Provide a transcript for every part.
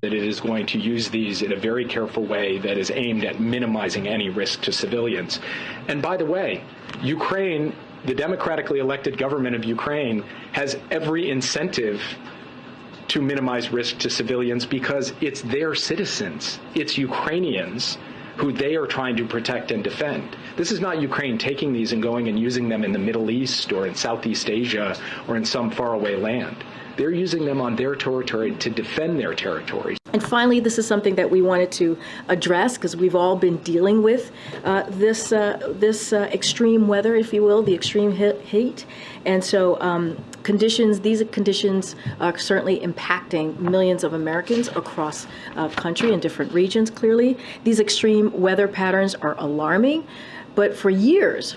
that it is going to use these in a very careful way that is aimed at minimizing any risk to civilians. And by the way, Ukraine, the democratically elected government of Ukraine, has every incentive to minimize risk to civilians because it's their citizens, it's Ukrainians who they are trying to protect and defend. This is not Ukraine taking these and going and using them in the Middle East or in Southeast Asia or in some faraway land. They're using them on their territory to defend their territories. And finally, this is something that we wanted to address because we've all been dealing with this extreme weather, if you will, the extreme heat. And so these conditions are certainly impacting millions of Americans across country in different regions, clearly. These extreme weather patterns are alarming. But for years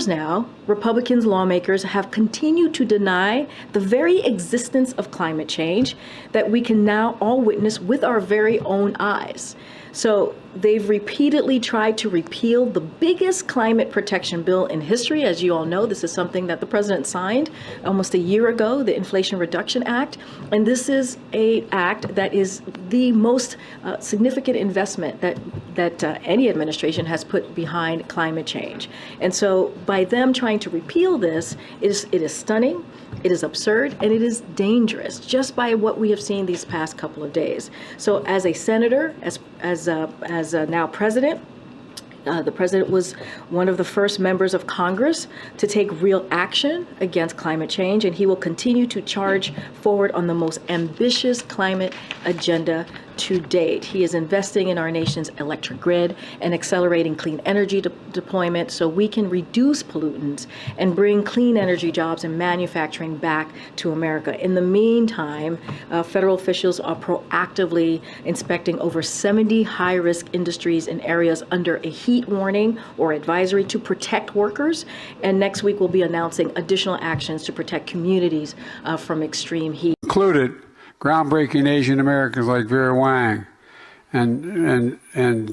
now, Republicans, lawmakers have continued to deny the very existence of climate change that we can now all witness with our very own eyes. So they've repeatedly tried to repeal the biggest climate protection bill in history. As you all know, this is something that the president signed almost a year ago, the Inflation Reduction Act. And this is an act that is the most significant investment that any administration has put behind climate change. And so by them trying to repeal this, it is stunning, it is absurd, and it is dangerous just by what we have seen these past couple of days. So as a senator, as now president, the president was one of the first members of Congress to take real action against climate change, and he will continue to charge forward on the most ambitious climate agenda to date. He is investing in our nation's electric grid and accelerating clean energy deployment so we can reduce pollutants and bring clean energy jobs and manufacturing back to America. In the meantime, federal officials are proactively inspecting over 70 high-risk industries in areas under a heat warning or advisory to protect workers. And next week, we'll be announcing additional actions to protect communities from extreme heat. Included groundbreaking Asian Americans like Vera Wang and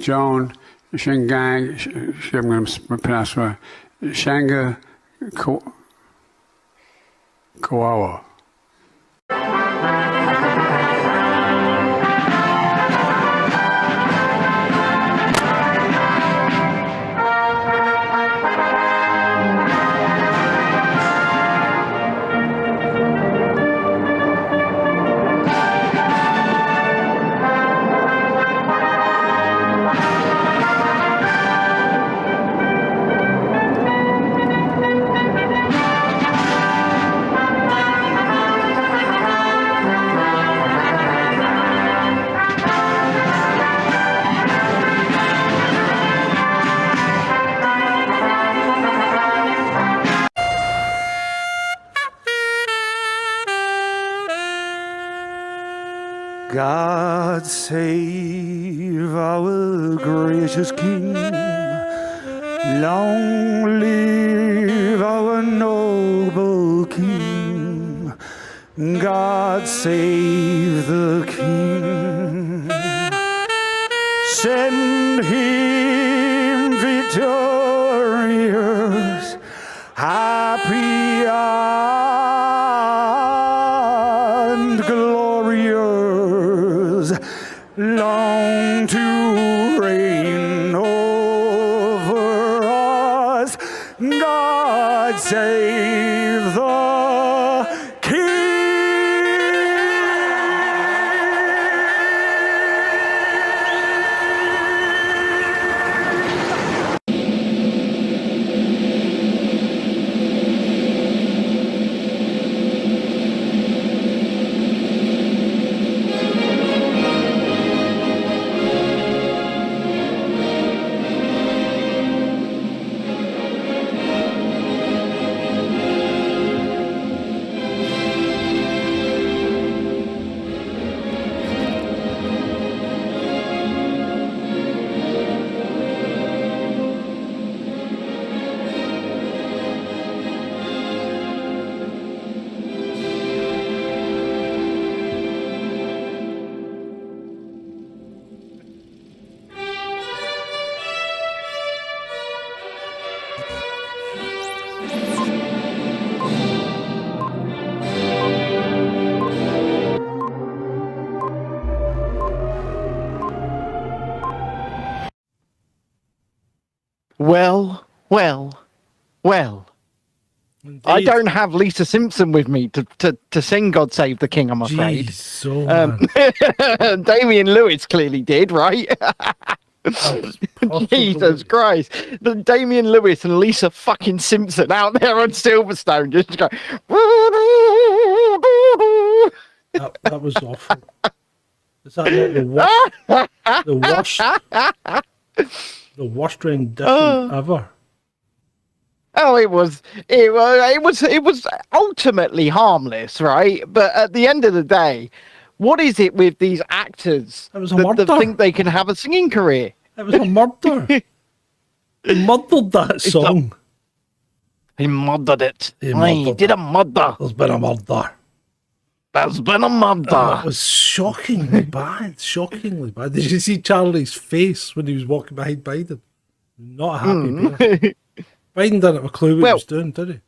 Joan Shingang, I'm going to pronounce it, Shanga Kawawa. God save our gracious King. Long live our noble King. God save the King. Send him victorious, happy and glorious, long to reign over us. God save the King. Well. Indeed. I don't have Lisa Simpson with me to sing "God Save the King." I'm afraid. Jeez, so man. Damian Lewis clearly did, right? Jesus Christ. Damian Lewis and Lisa fucking Simpson out there on Silverstone just go. That was awful. Is that not the worst rendition ever? Oh, it was ultimately harmless, right? But at the end of the day, what is it with these actors It was a murder. that think they can have a singing career? It was a murder. He murdered that song. He murdered it. He He murdered did a murder. There's been a murder. There's been a murder. That was shockingly bad. Shockingly bad. Did you see Charlie's face when he was walking behind Biden? Not happy. Bear. Biden didn't have a clue what he was doing, did he?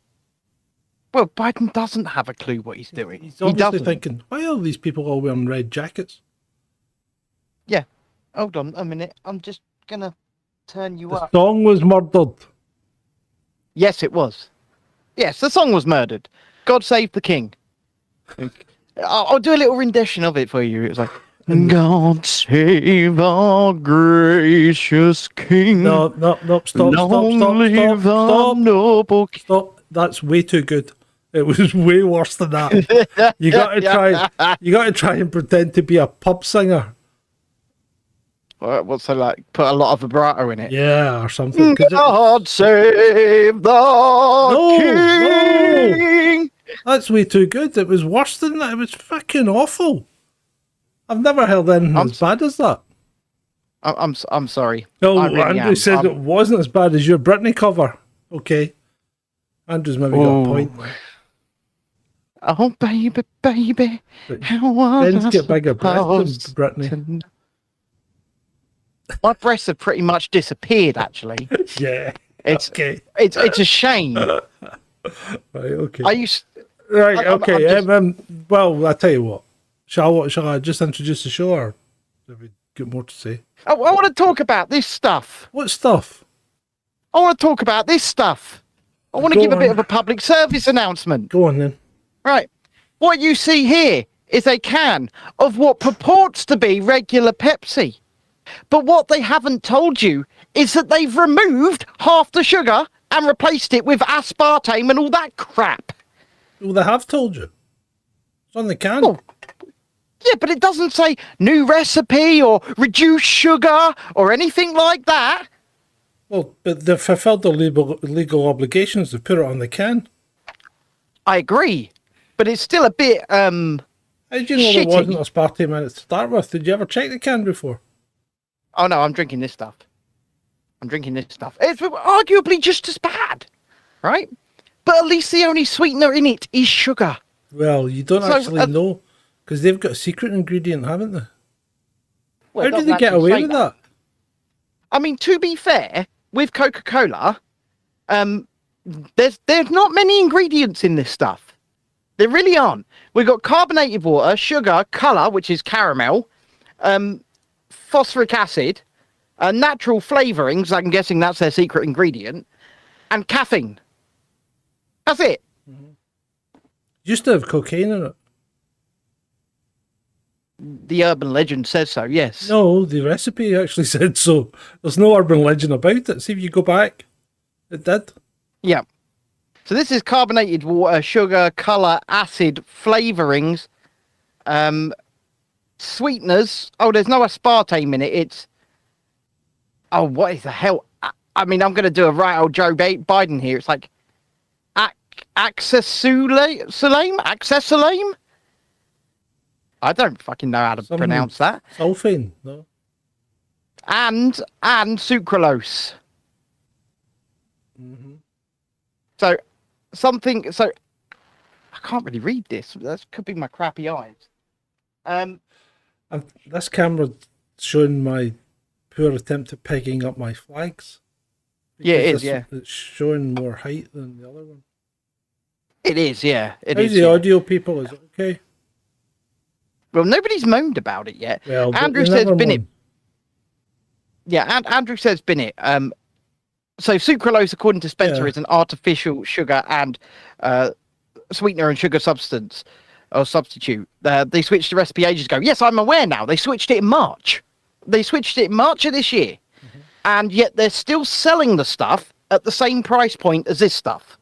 Well, Biden doesn't have a clue what he's doing. He's He obviously doesn't. thinking, why are these people all wearing red jackets? Yeah. Hold on a minute. I'm just gonna turn you The up. song was murdered. Yes, it was. Yes, the song was murdered. God Save the King. I'll do a little rendition of it for you. It was like, God save our gracious King. No, stop. Noble... Stop. That's way too good. It was way worse than that. You got to try. You got to try and pretend to be a pub singer. What's it like? Put a lot of vibrato in it. Yeah, or something. God save the King. That's way too good. It was worse than that. It was fucking awful. I've never heard anything as bad as that. I'm sorry. No, I really Andrew am. said it wasn't as bad as your Britney cover. Okay. Andrew's maybe got a point. Oh, baby, how Ben's was get bigger breasts than supposed Britney. My breasts have pretty much disappeared, actually. Yeah. It's okay. It's a shame. Right, okay. I used. Right, I'm okay. just- Well, I tell you what. Shall I just introduce the show, or have we got more to say? I want to talk about this stuff. What stuff? I want to talk about this stuff. I want to Go give a bit on. of a public service announcement. Go on then. Right. What you see here is a can of what purports to be regular Pepsi. But what they haven't told you is that they've removed half the sugar and replaced it with aspartame and all that crap. Well, they have told you. It's on the can. Oh, yeah, but it doesn't say new recipe or reduced sugar or anything like that. Well, but they've fulfilled their legal obligations to put it on the can. I agree, but it's still a bit, How do you know there shitty. wasn't aspartame in it to start with? Did you ever check the can before? Oh no, I'm drinking this stuff. It's arguably just as bad, right? But at least the only sweetener in it is sugar. Well, you don't So, actually know, because they've got a secret ingredient, haven't they? Well, How it did doesn't they get actually away say with that? I mean, to be fair, with Coca-Cola, there's not many ingredients in this stuff. There really aren't. We've got carbonated water, sugar, colour, which is caramel, phosphoric acid, natural flavourings, I'm guessing that's their secret ingredient, and caffeine. That's it. Used to have cocaine in it. The urban legend says so, yes. No, the recipe actually said so. There's no urban legend about it. See if you go back. It did. Yeah. So this is carbonated water, sugar, colour, acid, flavourings, sweeteners. Oh, there's no aspartame in it. It's... Oh, what is the hell? I mean, I'm going to do a right old Joe Biden here. It's like accessolame? I don't fucking know how to pronounce that. Sulfane, no. And sucralose. Mm-hmm. So I can't really read this. That could be my crappy eyes. This camera's showing my poor attempt at pegging up my flags. Yeah, it Because is, yeah. It's showing more height than the other one. It is, yeah. It How's is. the Yeah. audio, people? Is it okay? Well, nobody's moaned about it yet. Well, Andrew they says never bin moan. it. Yeah, Andrew says bin it. So sucralose, according to Spencer, Yeah. is an artificial sugar and sweetener and sugar substance or substitute. They switched the recipe ages ago. Yes, I'm aware now. They switched it in March. They switched it in March of this year. And yet they're still selling the stuff at the same price point as this stuff.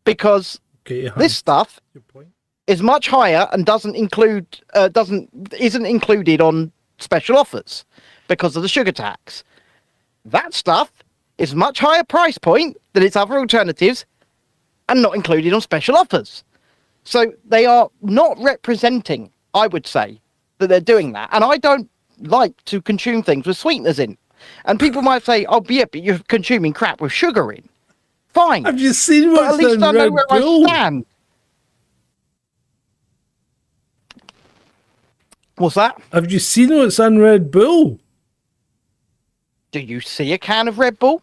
Because Okay, this stuff your point. is much higher and isn't included on special offers because of the sugar tax. That stuff is much higher price point than its other alternatives and not included on special offers. So they are not representing, I would say, that they're doing that. And I don't like to consume things with sweeteners in. And people might say, oh, yeah, but you're consuming crap with sugar in. Fine. Have you seen But at what's least in I know Red where Bull? I stand. What's that? Have you seen what's in Red Bull? Do you see a can of Red Bull?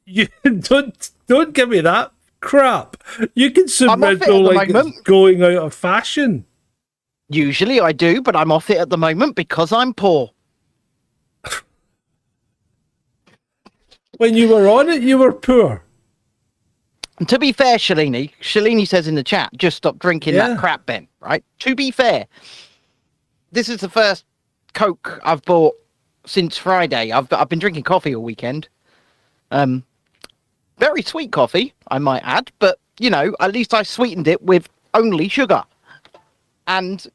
You don't give me that crap. You consume I'm off Red it Bull at the like moment. it's going out of fashion. Usually I do, but I'm off it at the moment because I'm poor. When you were on it, you were poor. And to be fair, Shalini says in the chat, just stop drinking Yeah. that crap, Ben, right? To be fair, this is the first Coke I've bought since Friday. I've been drinking coffee all weekend. Very sweet coffee, I might add, but, you know, at least I sweetened it with only sugar. And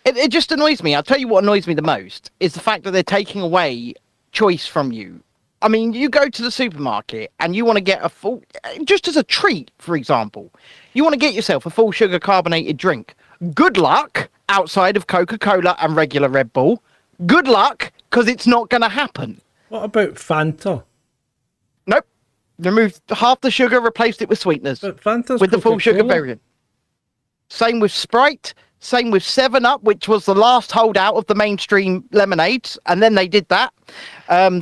it just annoys me. I'll tell you what annoys me the most is the fact that they're taking away choice from you. I mean, you go to the supermarket and you want to get a full, just as a treat, for example, you want to get yourself a full sugar carbonated drink. Good luck outside of Coca-Cola and regular Red Bull. Good luck, because it's not going to happen. What about Fanta? Nope. Removed half the sugar, replaced it with sweeteners. But Fanta's With the full sugar Coca-Cola. variant. Same with Sprite. Same with 7-Up, which was the last holdout of the mainstream lemonades, and then they did that.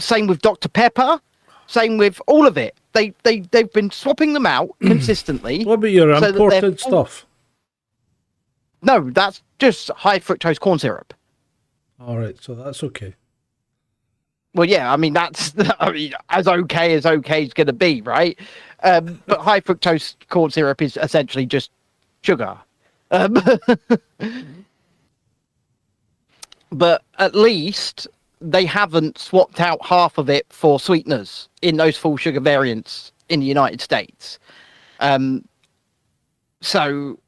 Same with Dr. Pepper. Same with all of it. They've been swapping them out consistently. What about your so that they're imported full- stuff? No, that's just high fructose corn syrup. All right, so that's okay. Well, yeah, I mean, that's as okay is going to be, right? But high fructose corn syrup is essentially just sugar. But at least they haven't swapped out half of it for sweeteners in those full sugar variants in the United States. So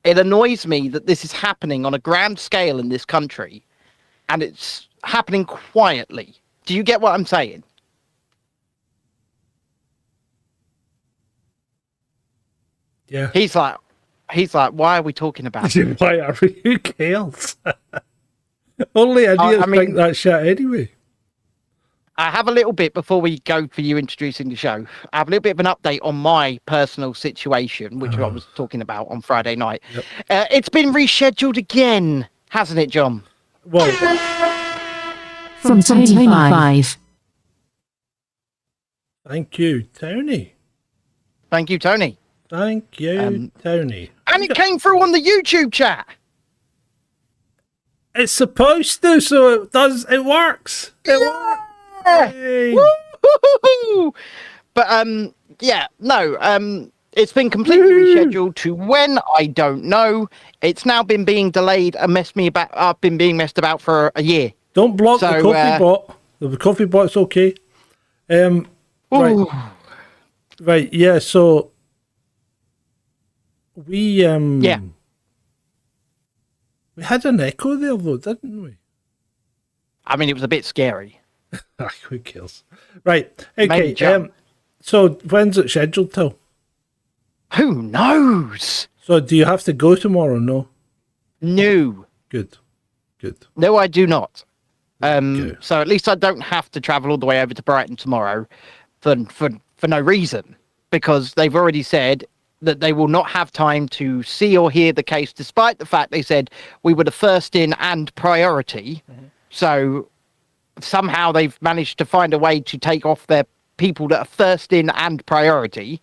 it annoys me that this is happening on a grand scale in this country, and it's happening quietly. Do you get what I'm saying? Yeah. He's like, why are we talking about it? Why are we? Who cares? Only idiots I mean- think that shit anyway. I have a little bit before we go for you introducing the show. I have a little bit of an update on my personal situation, which I was talking about on Friday night. Yep. It's been rescheduled again, hasn't it, John? Well, From 25. thank you, Tony. Thank you, Tony. Thank you, Tony. And it came through on the YouTube chat. It's supposed to, so it does. It works. It works. Yay. Woo-hoo-hoo-hoo. But yeah, no, it's been completely rescheduled to when, I don't know. It's now been being delayed and messed me about. I've been being messed about for a year. Don't block the So, coffee bot. The coffee bot's okay. Right. Ooh. Right. Yeah. So we Yeah. we had an echo there though, didn't we? I mean, it was a bit scary. Who cares? Right. Made Okay. me jump. So when's it scheduled till? Who knows? So do you have to go tomorrow? No. No. Good. Good. No, I do not. Okay. So at least I don't have to travel all the way over to Brighton tomorrow for no reason, because they've already said that they will not have time to see or hear the case, despite the fact they said we were the first in and priority. So somehow they've managed to find a way to take off their people that are first in and priority.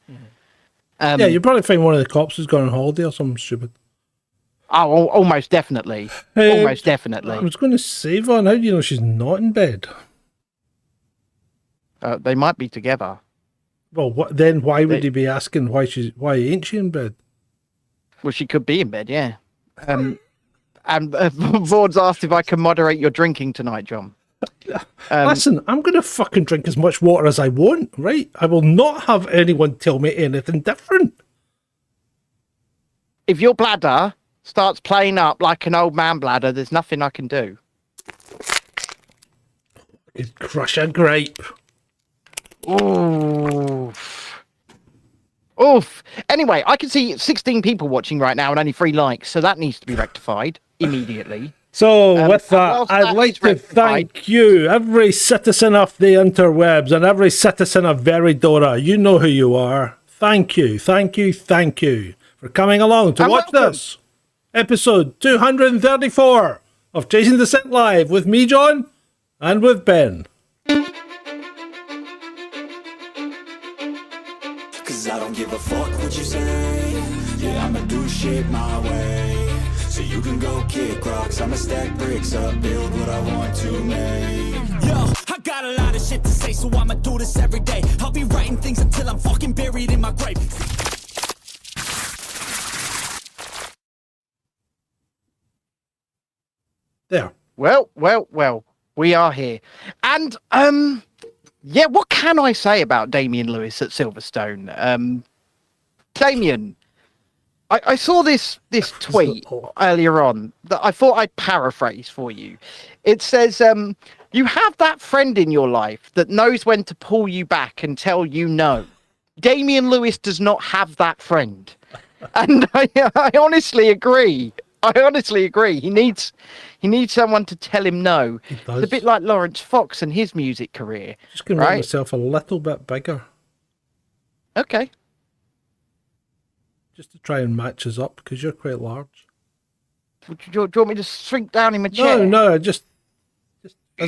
Yeah, you probably find one of the cops who's gone on holiday or something stupid. Oh, almost definitely. Almost definitely. I was going to say, Vaughn, how do you know she's not in bed? They might be together. Well, then why would he be asking why ain't she in bed? Well, she could be in bed, yeah. And Vaughan's asked if I can moderate your drinking tonight, John. Listen, I'm going to fucking drink as much water as I want, right? I will not have anyone tell me anything different. If your bladder starts playing up like an old man bladder, there's nothing I can do. You'd crush a grape. Oof. Oof. Anyway, I can see 16 people watching right now and only 3 likes, so that needs to be rectified immediately. So with that, I'd like to thank you, every citizen of the interwebs and every citizen of Veridora. You know who you are. Thank you, thank you, thank you for coming along to watch this episode 234 of Chasing Descent Live with me, John, and with Ben. Cause I don't give a fuck what you say. Yeah, I'ma do shit my way. So you can go kick rocks, I'ma stack bricks up, build what I want to make. Yo, I got a lot of shit to say, so I'ma do this every day. I'll be writing things until I'm fucking buried in my grave. There. Well, we are here. And, yeah, what can I say about Damian Lewis at Silverstone? Damian, I saw this tweet earlier on that I thought I'd paraphrase for you. It says, you have that friend in your life that knows when to pull you back and tell you no. Damian Lewis does not have that friend. And I honestly agree. He needs someone to tell him no. It's a bit like Lawrence Fox and his music career. Just going to make myself a little bit bigger. Okay. Just to try and match us up, because you're quite large. Do you want me to shrink down in my chair? No, just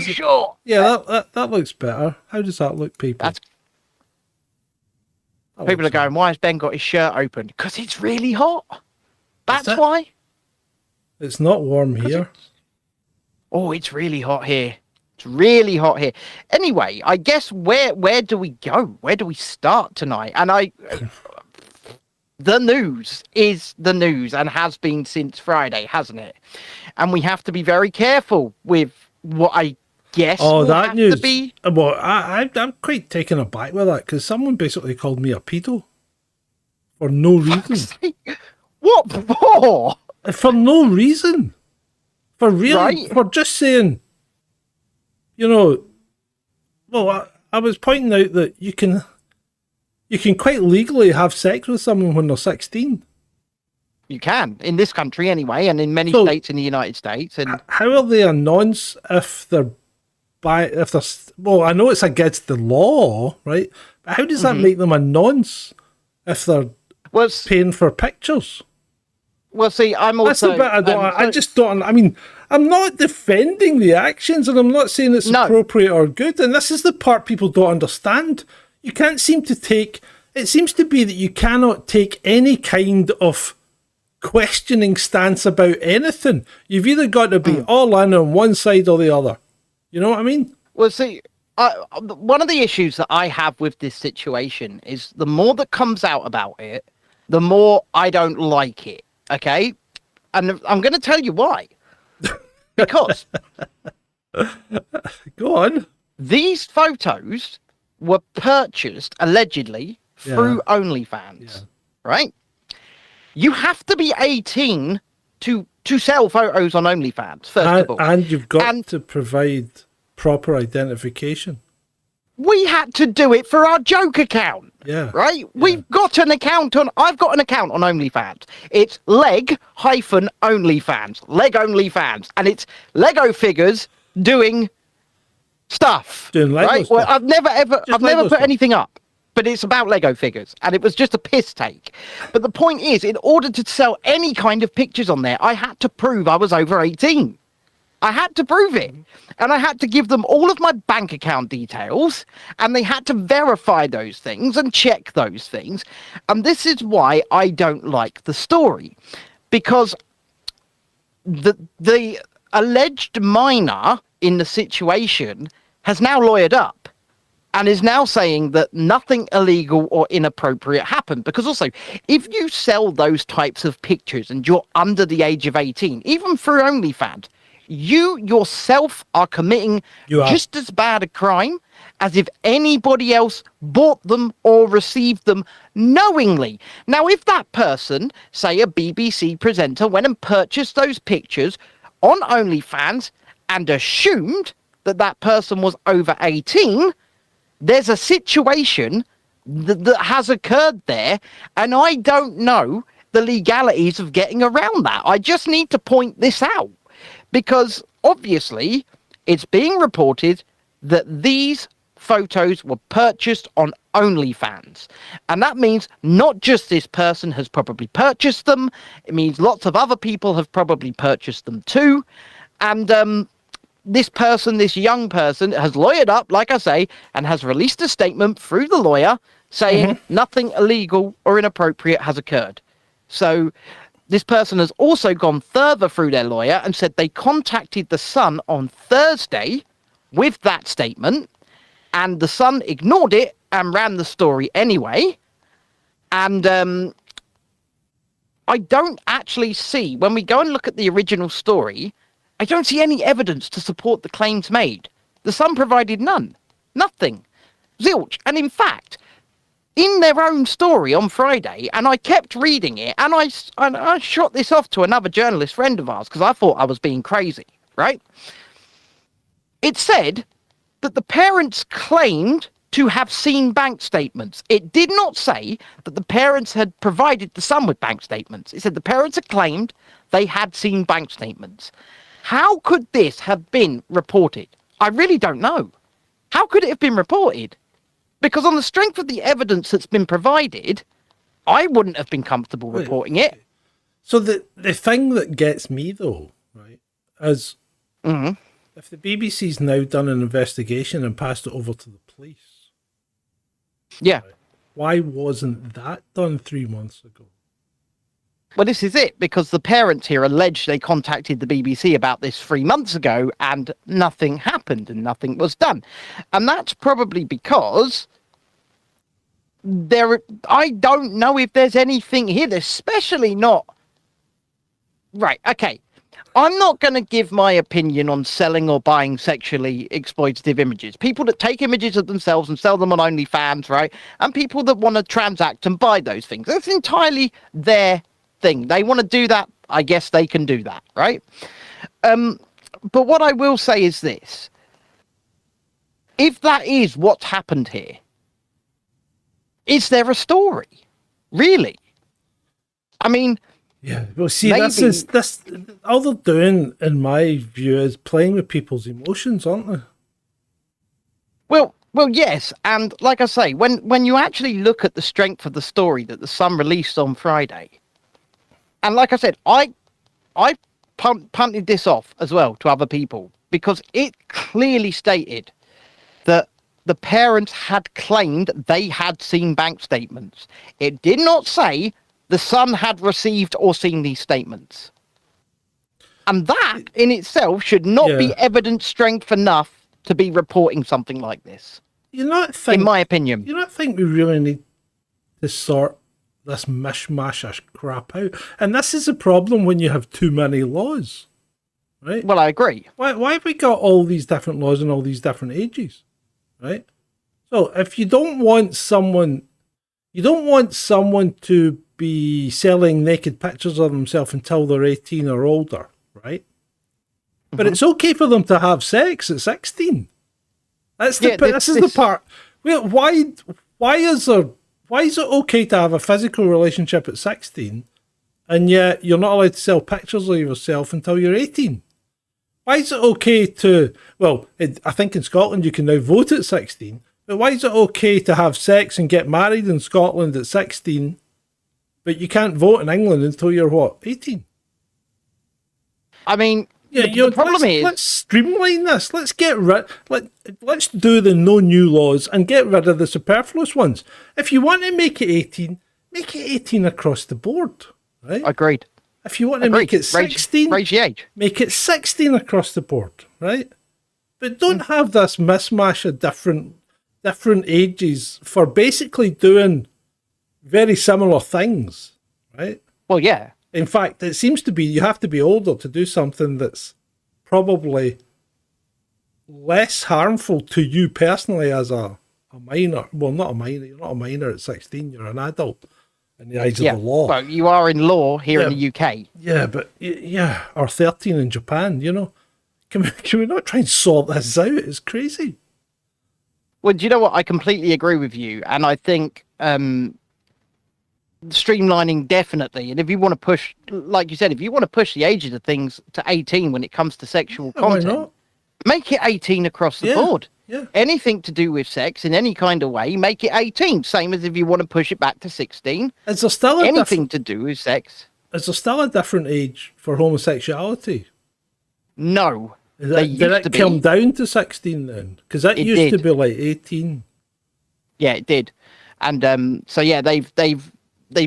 sure. Yeah, that looks better. How does that look, people? People are going, why has Ben got his shirt open? Because it's really hot. That's why. It's not warm here. Oh, it's really hot here. It's really hot here. Anyway, I guess where do we go? Where do we start tonight? And the news is the news and has been since Friday, hasn't it? And we have to be very careful with what I guess that news. To be... Well, I'm quite taken aback with that, because someone basically called me a pedo for no reason. What for? For no reason. For really, for just saying, well, I was pointing out that you can quite legally have sex with someone when they're 16. You can, in this country anyway, and in many states in the United States. And how are they a nonce if they're well, I know it's against the law, right? But how does that make them a nonce if they're paying for pictures? Well, see, I'm also... That's the bit I just don't... I mean, I'm not defending the actions, and I'm not saying it's appropriate or good, and this is the part people don't understand. You can't seem to take... It seems to be that you cannot take any kind of questioning stance about anything. You've either got to be all in on one side or the other. You know what I mean? Well, see, one of the issues that I have with this situation is the more that comes out about it, the more I don't like it. Okay, and I'm going to tell you why. Because go on. These photos were purchased allegedly through OnlyFans, right? You have to be 18 to sell photos on OnlyFans, first of all, and you've got to provide proper identification. We had to do it for our joke account. Yeah. Right? We've got an account I've got an account on OnlyFans. It's leg-OnlyFans. Leg OnlyFans. And it's Lego figures doing stuff. Doing Lego right? stuff. Well, I've never put anything up. But it's about Lego figures. And it was just a piss take. But the point is, in order to sell any kind of pictures on there, I had to prove I was over 18. I had to prove it. And I had to give them all of my bank account details, and they had to verify those things and check those things. And this is why I don't like the story, because the alleged minor in the situation has now lawyered up. and is now saying that nothing illegal or inappropriate happened. Because also, if you sell those types of pictures and you're under the age of 18, even through OnlyFans, you yourself are committing just as bad a crime as if anybody else bought them or received them knowingly. Now, if that person, say a BBC presenter, went and purchased those pictures on OnlyFans and assumed that that person was over 18, there's a situation that has occurred there, and I don't know the legalities of getting around that. I just need to point this out, because obviously it's being reported that these photos were purchased on OnlyFans, and that means not just this person has probably purchased them, it means lots of other people have probably purchased them too, and this person, this young person, has lawyered up, like I say, and has released a statement through the lawyer saying nothing illegal or inappropriate has occurred. So this person has also gone further through their lawyer and said they contacted the Sun on Thursday with that statement, and the Sun ignored it and ran the story anyway. And I don't actually see, when we go and look at the original story, I don't see any evidence to support the claims made. The Sun provided none. Nothing. Zilch. And in fact, in their own story on Friday, and I kept reading it, and I shot this off to another journalist friend of ours because I thought I was being crazy, right? It said that the parents claimed to have seen bank statements. It did not say that the parents had provided the Sun with bank statements. It said the parents had claimed they had seen bank statements. How could this have been reported? I really don't know. How could it have been reported? Because on the strength of the evidence that's been provided, I wouldn't have been comfortable reporting it. So the thing that gets me, though, right, is if the BBC's now done an investigation and passed it over to the police, yeah, right, why wasn't that done 3 months ago? Well, this is it, because the parents here allege they contacted the BBC about this 3 months ago and nothing happened and nothing was done. And that's probably because I don't know if there's anything here, especially not... Right, okay. I'm not going to give my opinion on selling or buying sexually exploitative images. People that take images of themselves and sell them on OnlyFans, right? And people that want to transact and buy those things. That's entirely their thing. They want to do that, I guess they can do that, right? But what I will say is this. If that is what's happened here, is there a story? Really? I mean... Yeah, well, see, this all they're doing, in my view, is playing with people's emotions, aren't they? Well, yes, and like I say, when you actually look at the strength of the story that the Sun released on Friday, and like I said, I punted this off as well to other people because it clearly stated that the parents had claimed they had seen bank statements. It did not say the Sun had received or seen these statements. And that in itself should not be evidence strength enough to be reporting something like this. In my opinion. You don't think we really need to sort this mishmash of crap out? And this is a problem when you have too many laws, right? Well, I agree. Why have we got all these different laws and all these different ages, right? So if you don't want someone to be selling naked pictures of themselves until they're 18 or older, right? But it's okay for them to have sex at 16. This is the part. Why is it okay to have a physical relationship at 16 and yet you're not allowed to sell pictures of yourself until you're 18? Why is it okay to, I think in Scotland you can now vote at 16, but why is it okay to have sex and get married in Scotland at 16, but you can't vote in England until you're 18? I mean, the problem is... Let's streamline this. Let's let's do the no new laws and get rid of the superfluous ones. If you want to make it 18, make it 18 across the board, right? Agreed. If you want to make it 16, raise the age. Make it 16 across the board, right? But don't have this mismatch of different different ages for basically doing very similar things, right? Well, yeah. In fact, it seems to be you have to be older to do something that's probably less harmful to you personally as a minor. Well, not a minor. You're not a minor at 16. You're an adult in the eyes of the law. Well, you are in law here in the UK. Yeah, but or 13 in Japan. You know, can we not try and sort this out? It's crazy. Well, do you know what? I completely agree with you, and I think streamlining definitely. And if you want to push, like you said, if you want to push the ages of things to 18 when it comes to sexual content, why not? Make it 18 across the board. Yeah. Anything to do with sex in any kind of way, make it 18. Same as if you want to push it back to 16. Is there still anything to do with sex? Is there still a different age for homosexuality? No. Did it come down to 16 then? Because that used to be like 18. Yeah, it did. And so yeah, they've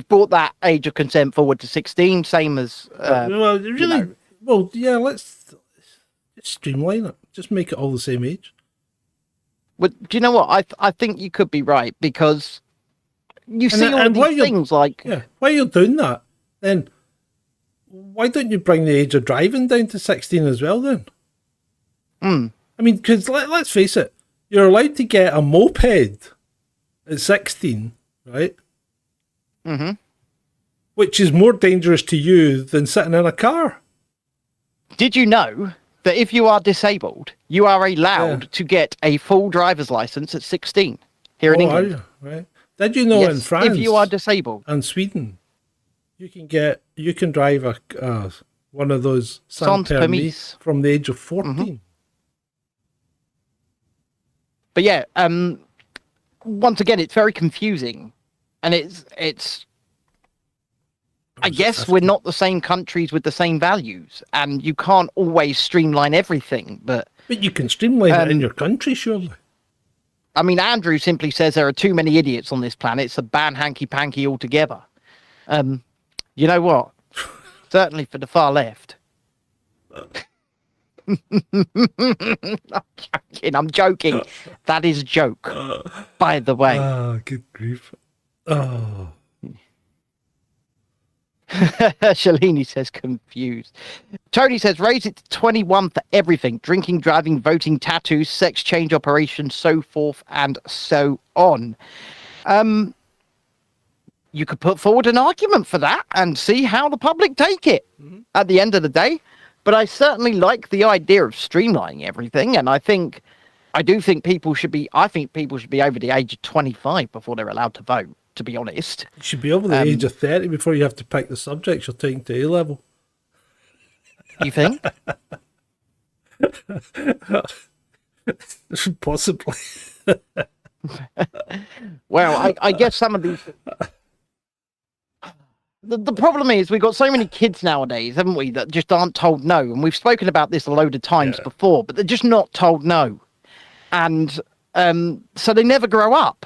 brought that age of consent forward to 16, same as well, really. Well, yeah. Let's streamline it. Just make it all the same age. But do you know what? I think you could be right, because you see all these things like while you're doing that, then why don't you bring the age of driving down to 16 as well then? I mean, because let's face it, you're allowed to get a moped at 16, right? Mm-hmm. Which is more dangerous to you than sitting in a car. Did you know that if you are disabled, you are allowed to get a full driver's license at 16 here in England? Are you? Right. Did you know in France, if you are disabled, and Sweden, you can drive a one of those sans permis from the age of 14. Mm-hmm. But yeah, once again, it's very confusing, and it's. I guess we're not the same countries with the same values, and you can't always streamline everything. But you can streamline it in your country, surely. I mean, Andrew simply says there are too many idiots on this planet, so ban hanky-panky altogether. You know what? Certainly for the far left. I'm joking. That is a joke, by the way. Oh, good grief. Oh. Shalini says confused. Tony says raise it to 21 for everything: drinking, driving, voting, tattoos, sex change operations, so forth and so on. You could put forward an argument for that and see how the public take it at the end of the day. But I certainly like the idea of streamlining everything, and I think people should be over the age of 25 before they're allowed to vote, to be honest. You should be over the age of 30 before you have to pick the subjects you're taking to A-level. You think? Possibly. Well, I guess some of these... The problem is we've got so many kids nowadays, haven't we, that just aren't told no. And we've spoken about this a load of times before, but they're just not told no. And so they never grow up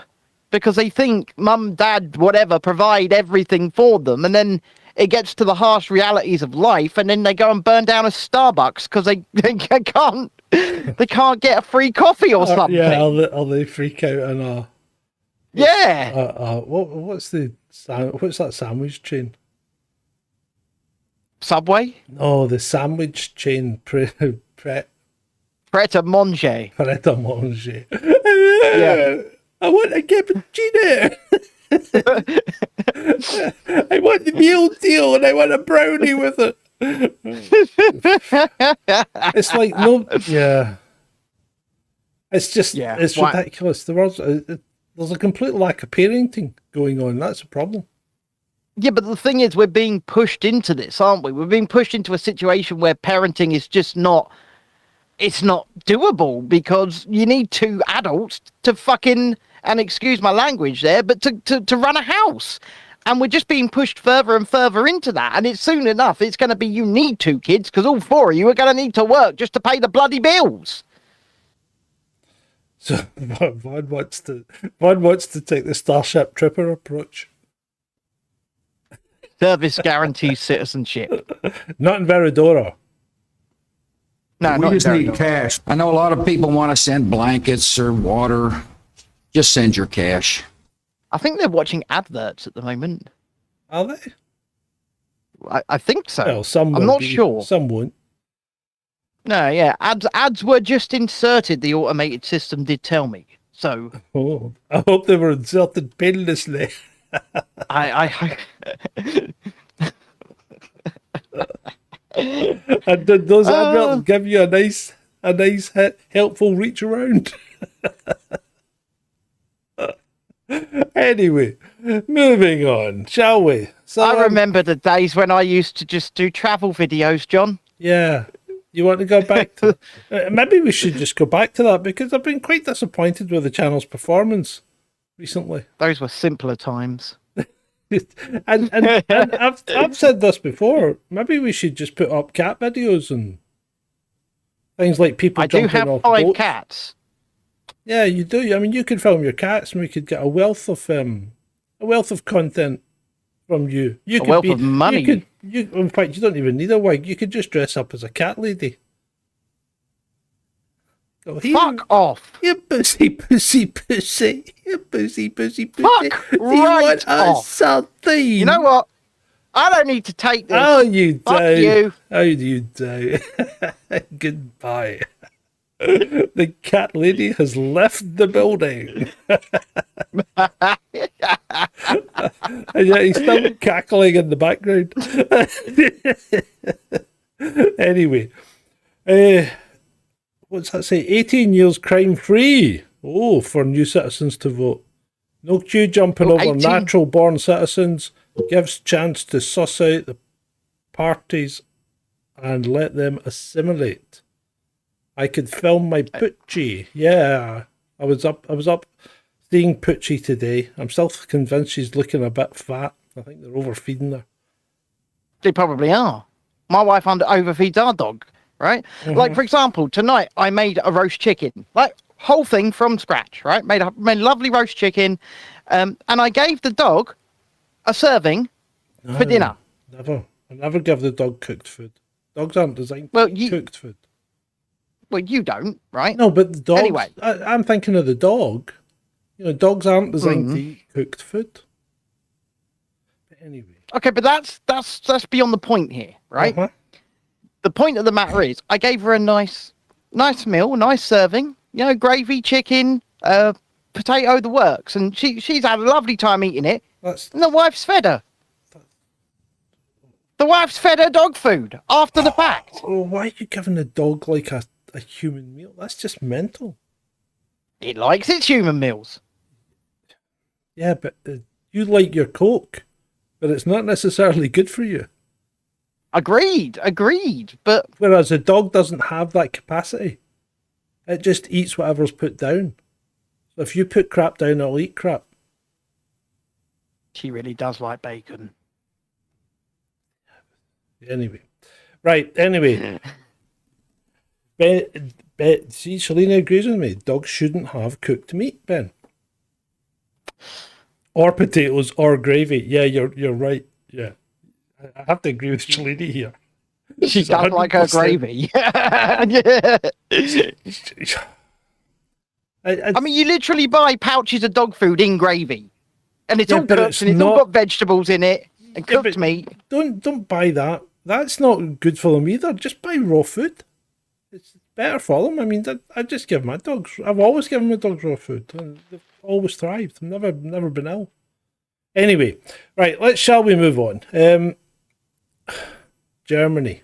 because they think mum, dad, whatever, provide everything for them. And then it gets to the harsh realities of life, and then they go and burn down a Starbucks because they can't get a free coffee or something. Yeah, or they freak out and what's that sandwich chain? Subway? No, the sandwich chain. Pret a Manger. Pret a Manger. Yeah. I want a cappuccino. I want the meal deal and I want a brownie with it. It's like, it's just, it's ridiculous. There's a complete lack of parenting going on. That's a problem. Yeah, but the thing is, we're being pushed into this, aren't we? We're being pushed into a situation where parenting is just not doable, because you need two adults to fucking, and excuse my language there, but to run a house. And we're just being pushed further and further into that. And it's soon enough, it's going to be you need two kids because all four of you are going to need to work just to pay the bloody bills. So one wants to take the Starship Trooper approach. Service guarantees citizenship. Not in Veradora. No, we just need cash. I know a lot of people want to send blankets or water. Just send your cash. I think they're watching adverts at the moment. Are they? I think so. Well, some I'm will not be, sure. Some won't. No, yeah, ads were just inserted. The automated system did tell me. So, Oh, I hope they were inserted painlessly. I And did those adverts give you a nice helpful reach around? Anyway, moving on, shall we? So, I remember the days when I used to just do travel videos, John. Yeah. You want to go back to... maybe we should just go back to that, because I've been quite disappointed with the channel's performance recently. Those were simpler times. and I've said this before. Maybe we should just put up cat videos and things like people I do jumping have off 5 boats. cats. Yeah, you do. I mean, you could film your cats, and we could get a wealth of content from you. You could wealth of money. In fact, you don't even need a wig. You could just dress up as a cat lady. Go, Fuck off! You pussy, pussy, pussy. You pussy, pussy, pussy. Fuck Do you want off. something? You know what? I don't need to take this. Oh, you do. Fuck you. Oh, you do. Goodbye. The cat lady has left the building. And yet he's still cackling in the background. Anyway, what's that say? 18 years crime free. Oh, for new citizens to vote. No queue jumping over 18. natural born citizens. Gives chance to suss out the parties and let them assimilate. I could film my Poochie. Yeah, I was up seeing Poochie today. I'm still convinced she's looking a bit fat. I think they're overfeeding her. They probably are. My wife overfeeds our dog, right? Mm-hmm. Like, for example, tonight I made a roast chicken, like whole thing from scratch, right? Made lovely roast chicken, and I gave the dog a serving for dinner. Never. I never give the dog cooked food. Dogs aren't designed to eat cooked food. Well, you don't, right? No, but the dog. Anyway. I'm thinking of the dog. You know, dogs aren't designed to eat cooked food. But anyway. Okay, but that's beyond the point here, right? Uh-huh. The point of the matter is, I gave her a nice meal, nice serving. You know, gravy, chicken, potato, the works, and she's had a lovely time eating it. And the wife's fed her. The wife's fed her dog food after the fact. Oh, why are you giving a dog like a human meal? That's just mental. It likes its human meals. Yeah, but you like your Coke, but it's not necessarily good for you. Agreed. But whereas a dog doesn't have that capacity. It just eats whatever's put down. So if you put crap down, it'll eat crap. She really does like bacon. Anyway. See, Shalina agrees with me. Dogs shouldn't have cooked meat, Ben. Or potatoes or gravy. Yeah, you're right. Yeah. I have to agree with Shalina here. She does like her gravy. Yeah. I mean, you literally buy pouches of dog food in gravy. And it's all cooked and it's all got vegetables in it and cooked meat. Don't buy that. That's not good for them either. Just buy raw food. It's better for them. I mean, I just give my dogs. I've always given my dogs raw food, and they've always thrived. I've never been ill. Anyway, right. Shall we move on? Germany.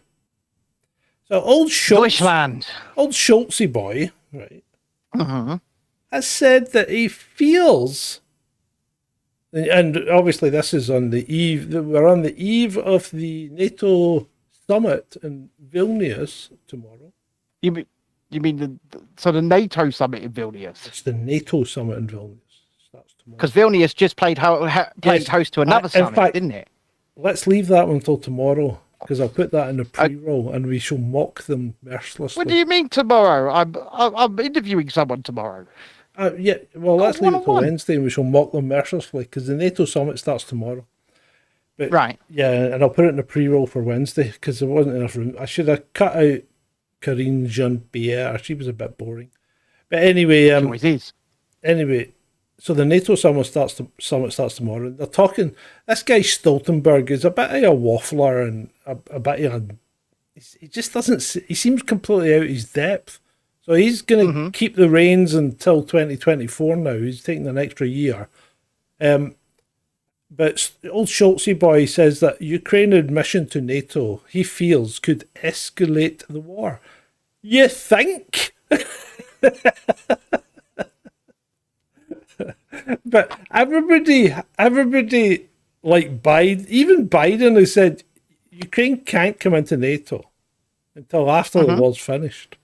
So old Schultz, Deutschland. Old Schultzy boy, right, Mm-hmm. has said that he feels. And obviously, this is on the eve. We're on the eve of the NATO summit in Vilnius tomorrow. You mean the NATO summit in Vilnius? It's the NATO summit in Vilnius. That's tomorrow. Because Vilnius just played host to another summit, fact, didn't it? Let's leave that one until tomorrow, because I'll put that in the pre-roll, and we shall mock them mercilessly. What do you mean tomorrow? I'm interviewing someone tomorrow. Yeah, well, let's leave it till Wednesday, and we shall mock them mercilessly, because the NATO summit starts tomorrow. But, right. Yeah, and I'll put it in the pre-roll for Wednesday, because there wasn't enough room. I should have cut out Karine Jean-Pierre. She was a bit boring. But anyway... She always is. Anyway, So the NATO summit starts tomorrow. They're talking. This guy Stoltenberg is a bit of a waffler and a bit of a. He just doesn't. He seems completely out of his depth. So he's going to keep the reins until 2024. Now he's taking an extra year. But old Schultzy boy says that Ukraine admission to NATO, he feels, could escalate the war. You think? But everybody like Biden, even Biden has said Ukraine can't come into NATO until after the war's finished.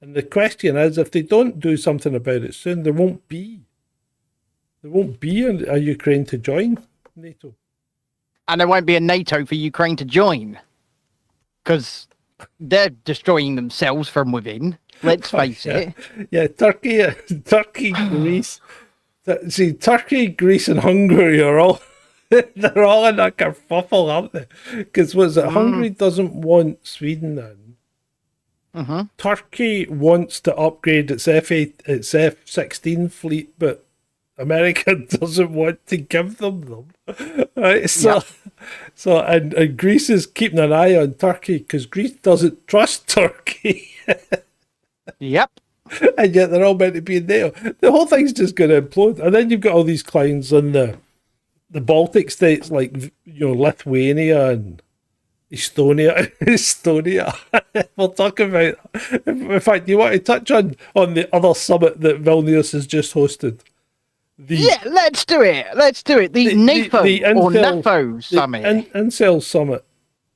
And the question is, if they don't do something about it soon, there won't be a Ukraine to join NATO. And there won't be a NATO for Ukraine to join. Because they're destroying themselves from within. Let's face it. Yeah, Turkey, Greece. See, Turkey, Greece, and Hungary are all they're all in a kerfuffle, aren't they? Because Hungary doesn't want Sweden in. Turkey wants to upgrade its F-16 fleet, but America doesn't want to give them. Right? And Greece is keeping an eye on Turkey because Greece doesn't trust Turkey. Yep. And yet they're all meant to be in NATO. The whole thing's just going to implode. And then you've got all these clowns in the Baltic states like Lithuania and Estonia. We'll talk about. In fact, you want to touch on the other summit that Vilnius has just hosted? Let's do it. The NAFO summit. Incel summit.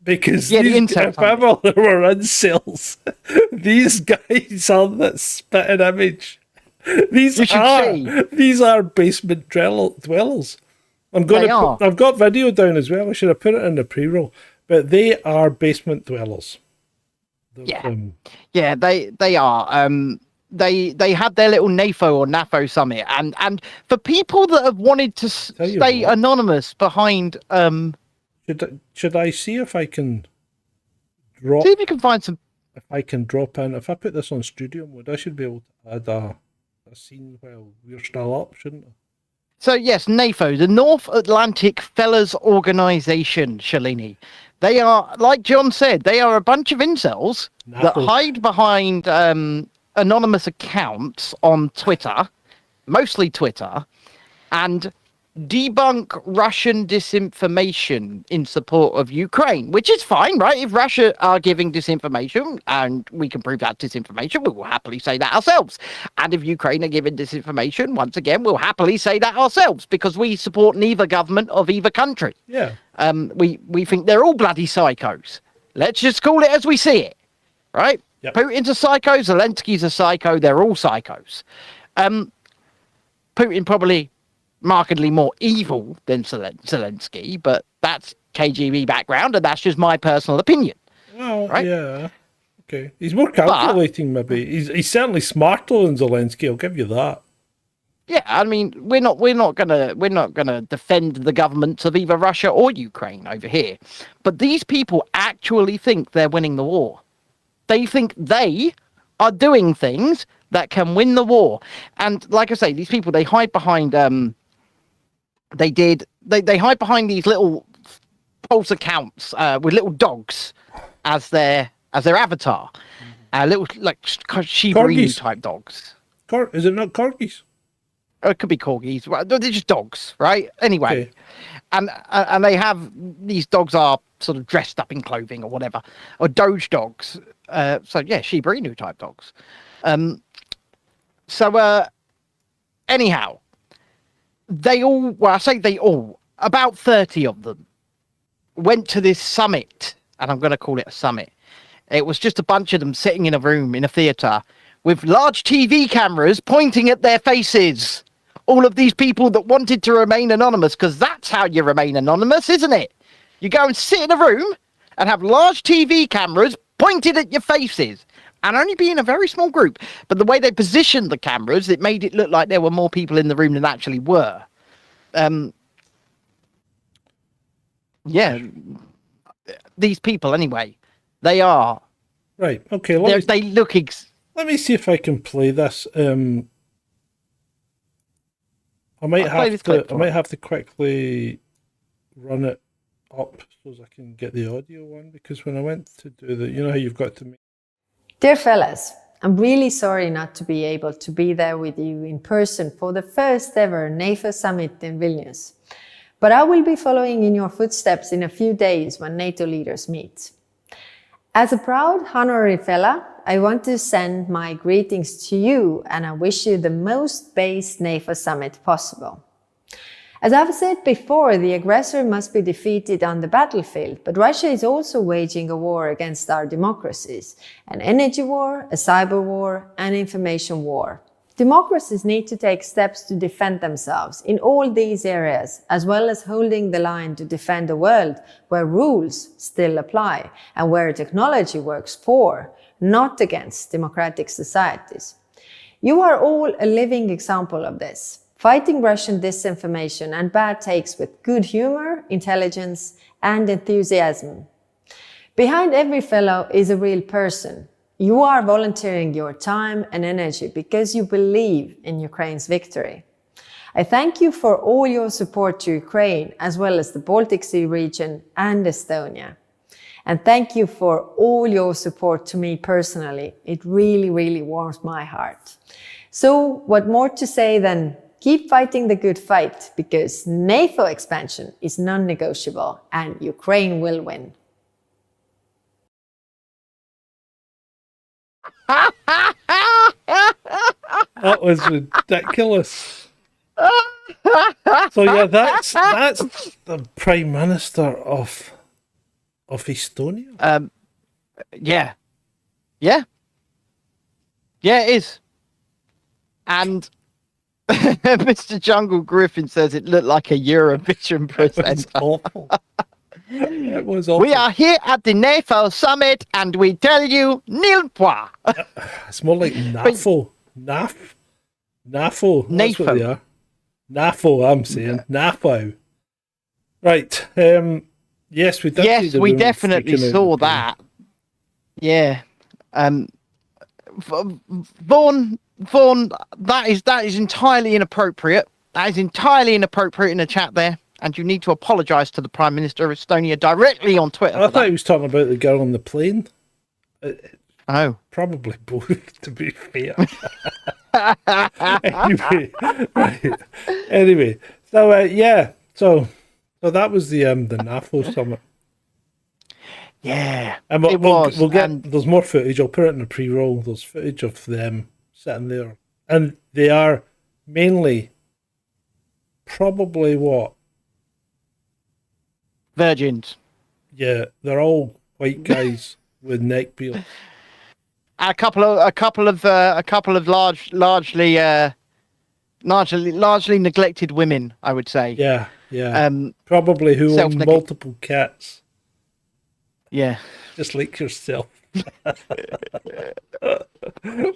Because if ever there were incels, these guys are that spitting image. These are basement dwellers. I've got video down as well. I should have put it in the pre-roll. But they are basement dwellers. They are. They had their little NAFO summit, and for people that have wanted to stay anonymous behind Should I see if I can drop? See if you can find some. If I can drop in, if I put this on Studio Mode, I should be able to add a scene while we're still up, shouldn't I? So yes, NAFO, the North Atlantic Fellas Organization, Shalini. They are, like John said, they are a bunch of incels that hide behind anonymous accounts on Twitter, mostly Twitter, and debunk Russian disinformation in support of Ukraine, which is fine, right? If Russia are giving disinformation and we can prove that disinformation, we will happily say that ourselves. And if Ukraine are giving disinformation, once again, we'll happily say that ourselves because we support neither government of either country. Yeah. We think they're all bloody psychos. Let's just call it as we see it, right? Yep. Putin's a psycho, Zelensky's a psycho, they're all psychos. Putin probably markedly more evil than Zelensky, but that's KGB background, and that's just my personal opinion. Well, right? Yeah, okay. He's more calculating, maybe. He's certainly smarter than Zelensky. I'll give you that. Yeah, I mean, we're not gonna defend the governments of either Russia or Ukraine over here, but these people actually think they're winning the war. They think they are doing things that can win the war, and like I say, these people they hide behind They hide behind these little false accounts with little dogs as their avatar, little like Shiba Inu type dogs. Is it not corgis? It could be corgis. They're just dogs, right? Anyway, okay. And they have these dogs are sort of dressed up in clothing or whatever, or Doge dogs. So yeah, Shiba Inu type dogs. Anyhow. About 30 of them went to this summit, and I'm going to call it a summit. It was just a bunch of them sitting in a room in a theatre with large TV cameras pointing at their faces. All of these people that wanted to remain anonymous, because that's how you remain anonymous, isn't it? You go and sit in a room and have large TV cameras pointed at your faces. And only be in a very small group. But the way they positioned the cameras, it made it look like there were more people in the room than actually were. These people, anyway, they are. Right, okay. They look... Let me see if I can play this. I might I'll play this clip I for might you. have to quickly run it up so as I can get the audio one, because when I went to do the, you know how you've got to make. Dear fellas, I'm really sorry not to be able to be there with you in person for the first ever NATO summit in Vilnius. But I will be following in your footsteps in a few days when NATO leaders meet. As a proud honorary fella, I want to send my greetings to you and I wish you the most based NATO summit possible. As I've said before, the aggressor must be defeated on the battlefield, but Russia is also waging a war against our democracies, an energy war, a cyber war, and information war. Democracies need to take steps to defend themselves in all these areas, as well as holding the line to defend a world where rules still apply and where technology works for, not against democratic societies. You are all a living example of this, fighting Russian disinformation and bad takes with good humor, intelligence, and enthusiasm. Behind every fellow is a real person. You are volunteering your time and energy because you believe in Ukraine's victory. I thank you for all your support to Ukraine, as well as the Baltic Sea region and Estonia. And thank you for all your support to me personally. It really, really warms my heart. So what more to say than keep fighting the good fight, because NATO expansion is non-negotiable and Ukraine will win. That was ridiculous. So yeah, that's the Prime Minister of Estonia. Yeah. Yeah, it is. And Mr. Jungle Griffin says it looked like a Eurovision presenter. Awful. It was awful. We are here at the NATO summit and we tell you nil point. It's more like NAFO. NAFO. That's what NAFO. they are. NAFO, I'm saying. NAFO. Right. Yes, we did. Yes, we definitely saw that. Yeah. Vaughan, that is entirely inappropriate. That is entirely inappropriate in the chat there. And you need to apologise to the Prime Minister of Estonia directly on Twitter. I thought he was talking about the girl on the plane. Oh. Probably both, to be fair. Anyway, right. Anyway, so yeah, so that was the NAFO summit. Yeah, and we'll get. There's more footage. I'll put it in the pre-roll. There's footage of them sitting there, and they are mainly probably what? Virgins. Yeah, they're all white guys with neck beards. A couple of largely neglected women, I would say. Yeah. Probably who own multiple cats. Yeah. Just like yourself. You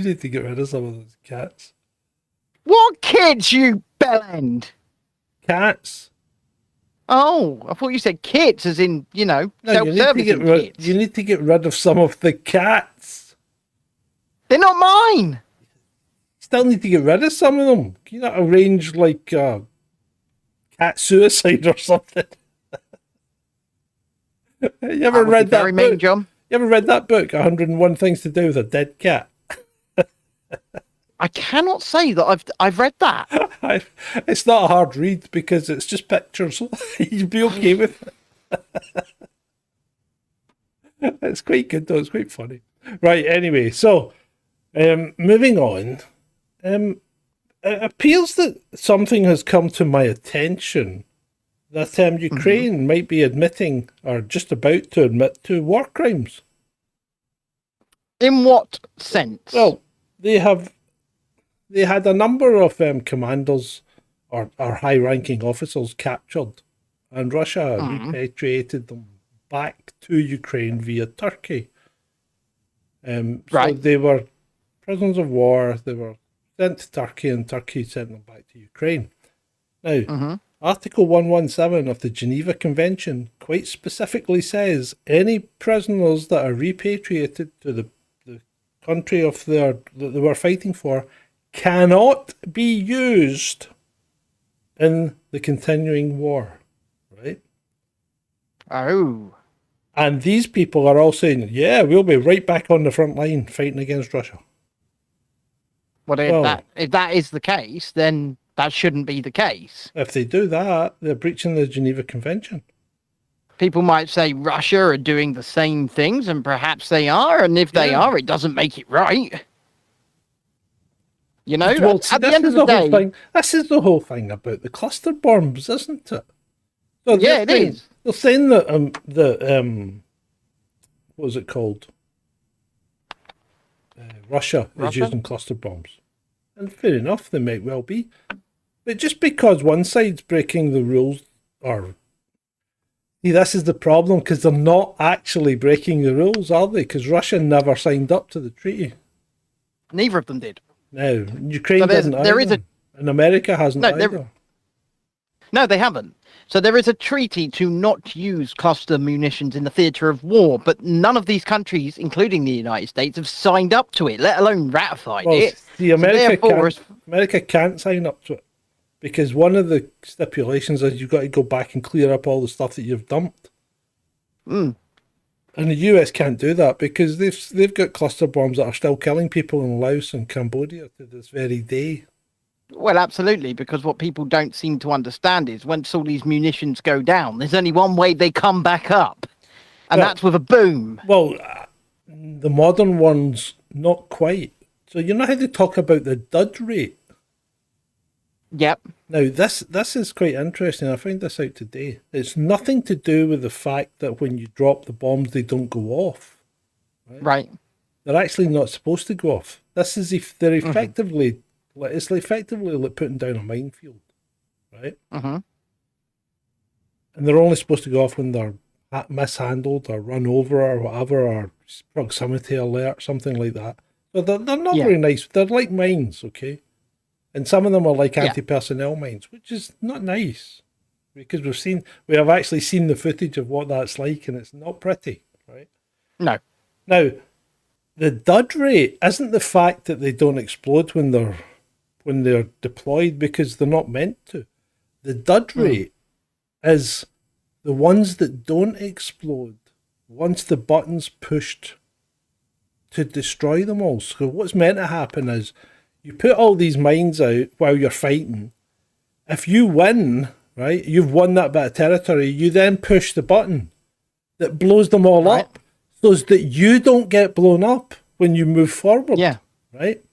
need to get rid of some of those cats. What kids, you bellend? Cats. Oh, I thought you said kids, as in, no, self-servicing kids. You need to get rid of some of the cats. They're not mine. Still need to get rid of some of them. Can you not arrange like cat suicide or something? You ever read that book? Mean, John. You ever read that book, 101 Things to Do with a Dead Cat? I cannot say that I've read that. It's not a hard read because it's just pictures. You'd be okay with it. It's quite good though. It's quite funny. Right. Anyway, so moving on. It appears that something has come to my attention that Ukraine might be admitting, or just about to admit, to war crimes. In what sense? Well, they had a number of commanders or high-ranking officers captured, and Russia repatriated them back to Ukraine via Turkey. So they were prisoners of war. They were sent to Turkey, and Turkey sent them back to Ukraine. Now, Article 117 of the Geneva Convention quite specifically says any prisoners that are repatriated to the country that they were fighting for cannot be used in the continuing war, right? Oh. And these people are all saying, yeah, we'll be right back on the front line fighting against Russia. Well, if that is the case, then that shouldn't be the case. If they do that, they're breaching the Geneva Convention. People might say Russia are doing the same things, and perhaps they are. And if they are, it doesn't make it right. You know, well, at the end of the day, this is the whole thing about the cluster bombs, isn't it? So yeah, it is. They're saying that what was it called? Russia is using cluster bombs, and fair enough, they might well be. But just because one side's breaking the rules, this is the problem, because they're not actually breaking the rules, are they? Because Russia never signed up to the treaty. Neither of them did. No, Ukraine didn't either. And America hasn't either. No, they haven't. So there is a treaty to not use cluster munitions in the theatre of war, but none of these countries, including the United States, have signed up to it, let alone ratified it. See, America can't sign up to it, because one of the stipulations is you've got to go back and clear up all the stuff that you've dumped. And the US can't do that because they've got cluster bombs that are still killing people in Laos and Cambodia to this very day. Well, absolutely, because what people don't seem to understand is once all these munitions go down, there's only one way they come back up, and that's with a boom. Well, the modern ones, not quite. So you know how they talk about the dud rate? Yep. Now, this is quite interesting. I found this out today. It's nothing to do with the fact that when you drop the bombs, they don't go off. Right. They're actually not supposed to go off. This is if they're effectively... It's effectively like putting down a minefield, right? And they're only supposed to go off when they're mishandled or run over or whatever, or proximity alert, something like that. So they're not very nice. They're like mines, okay? And some of them are like anti-personnel mines, which is not nice, because we have actually seen the footage of what that's like, and it's not pretty, right? No. Now, the dud rate isn't the fact that they don't explode when they're deployed, because they're not meant to. The dud rate is the ones that don't explode once the button's pushed to destroy them all. So what's meant to happen is you put all these mines out while you're fighting. If you win, right, you've won that bit of territory, you then push the button that blows them all up so that you don't get blown up when you move forward. Yeah. Right?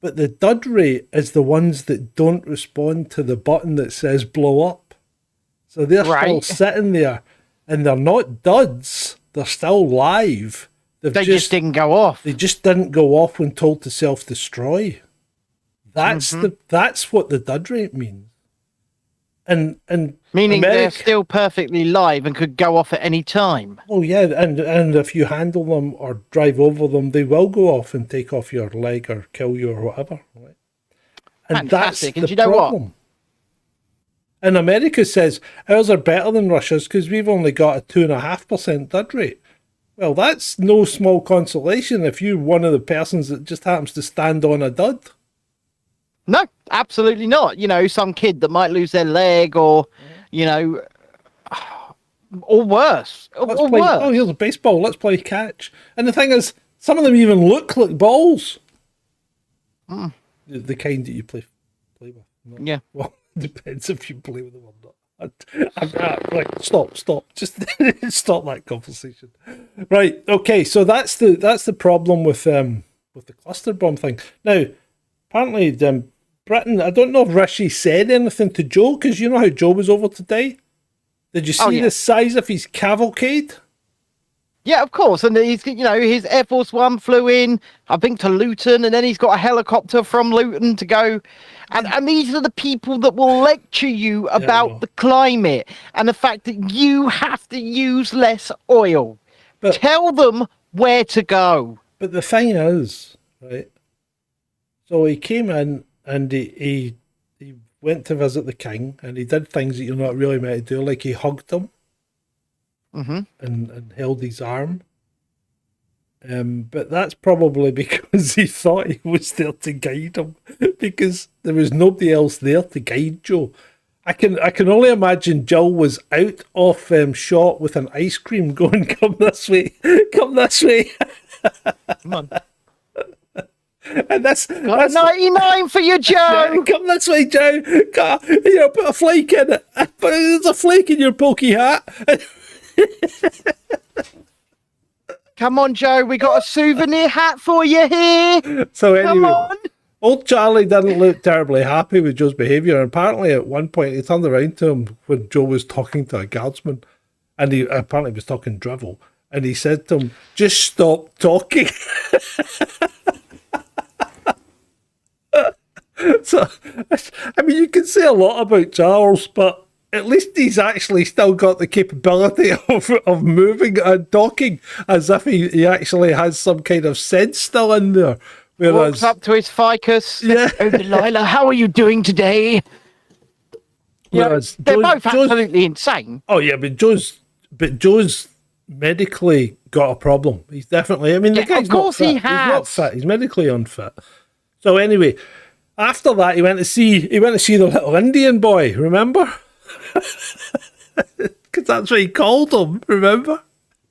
But the dud rate is the ones that don't respond to the button that says blow up. So they're still sitting there, and they're not duds. They're still live. They just didn't go off. They just didn't go off when told to self-destroy. That's that's what the dud rate means. And meaning they're still perfectly live and could go off at any time. Oh yeah, and if you handle them or drive over them, they will go off and take off your leg or kill you or whatever. Right? And fantastic. That's and the you know problem. What? And America says ours are better than Russia's because we've only got a 2.5% dud rate. Well, that's no small consolation if you're one of the persons that just happens to stand on a dud. No, absolutely not. You know, some kid that might lose their leg or, you know, or worse. Worse. Oh, here's a baseball. Let's play catch. And the thing is, some of them even look like balls. The kind that you play with. Yeah. Well, it depends if you play with them or not. Right, stop. Just stop that conversation. Right, okay. So that's the problem with the cluster bomb thing. Now, apparently, Britain, I don't know if Rishi said anything to Joe, because you know how Joe was over today? Did you see the size of his cavalcade? Yeah, of course. And he's, you know, his Air Force One flew in, I think, to Luton, and then he's got a helicopter from Luton to go. And these are the people that will lecture you about the climate and the fact that you have to use less oil. But tell them where to go. But the thing is, right, so he came in and he went to visit the king, and he did things that you're not really meant to do, like he hugged him and held his arm. But that's probably because he thought he was there to guide him, because there was nobody else there to guide Joe. I can only imagine Jill was out of shot with an ice cream going, come this way, come this way. Come on. And that's 99 for you, Joe. Come this way, Joe. Put a flake in it. There's a flake in your pokey hat. Come on, Joe. We got a souvenir hat for you here. So Come anyway, on. old Charlie didn't look terribly happy with Joe's behaviour. And apparently, at one point, he turned around to him when Joe was talking to a guardsman, and he apparently was talking drivel. And he said to him, "Just stop talking." So, I mean, you can say a lot about Charles, but at least he's actually still got the capability of moving and talking as if he actually has some kind of sense still in there. Whereas, walks up to his ficus. Yeah. Oh, Delilah, how are you doing today? whereas They're both Joe's, absolutely insane. oh yeah, but Joe's medically got a problem. He's definitely. I mean, the Yeah, guy's of course not fit. he He's not has. fit. He's medically unfit. So anyway, after that, he went to see the little Indian boy. Remember? Because that's what he called him. Remember?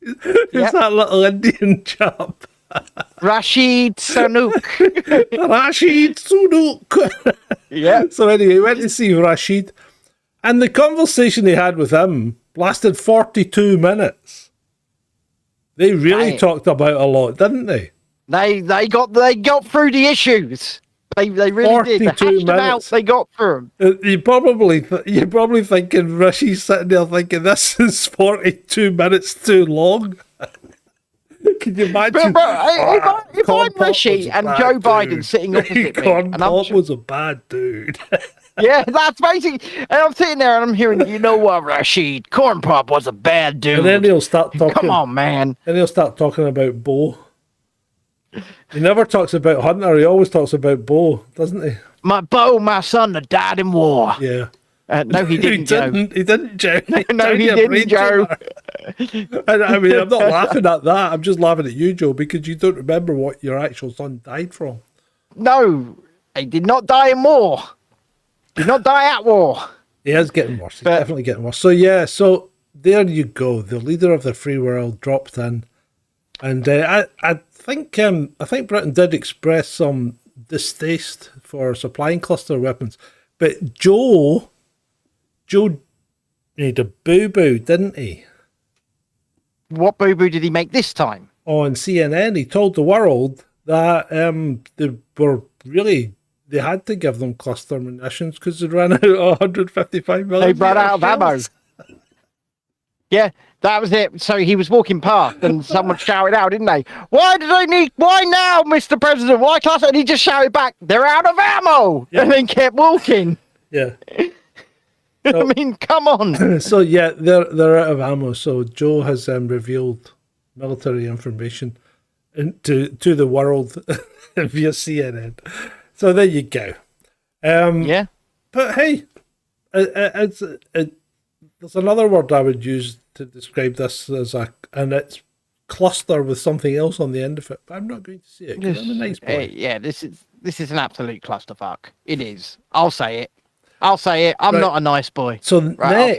It's Yep. that little Indian chap. Rashid Sanook. Rashid Sunuk. Yeah. So anyway, he went to see Rashid, and the conversation he had with him lasted 42 minutes. They really Right. talked about a lot, didn't they? They got through the issues. They really did. They 42 hashed them out. minutes. They got through them. You're probably thinking Rashid's sitting there thinking this is 42 minutes too long. Can you imagine? If Corn I'm Pop Rishi was a and bad Joe dude. Biden sitting opposite me, Corn and I'm Pop was a bad dude. yeah, that's basically. And I'm sitting there and I'm hearing, you know what, Rashid, Corn Pop was a bad dude. And then he'll start talking. Come on, man. Then he'll start talking about Bo. He never talks about Hunter. He always talks about Bo, doesn't he? My son that died in war. Yeah. No, he didn't, Joe. He didn't, Joe. No, he didn't, Joe. I mean, I'm not laughing at that. I'm just laughing at you, Joe, because you don't remember what your actual son died from. No, he did not die in war. Did not die at war. He is getting worse. He's definitely getting worse. So yeah, so there you go. The leader of the free world dropped in, and I think Britain did express some distaste for supplying cluster weapons, but Joe made a boo-boo, didn't he? What boo-boo did he make this time? On CNN, he told the world that they had to give them cluster munitions because they ran out of 155 million. They ran out of ammo. Yeah, that was it. So he was walking past and someone shouted out, didn't they? Why now, Mr. President? Why cluster? And he just shouted back, they're out of ammo! Yeah. And then kept walking. Yeah. I mean, come on. So yeah, they're out of ammo. So Joe has revealed military information to the world via CNN. So there you go. Yeah. But hey, there's another word I would use to describe this and it's cluster with something else on the end of it. But I'm not going to say it because I'm a nice boy. Yeah, this is an absolute clusterfuck. It is. I'll say it. I'm right. Not a nice boy. So right,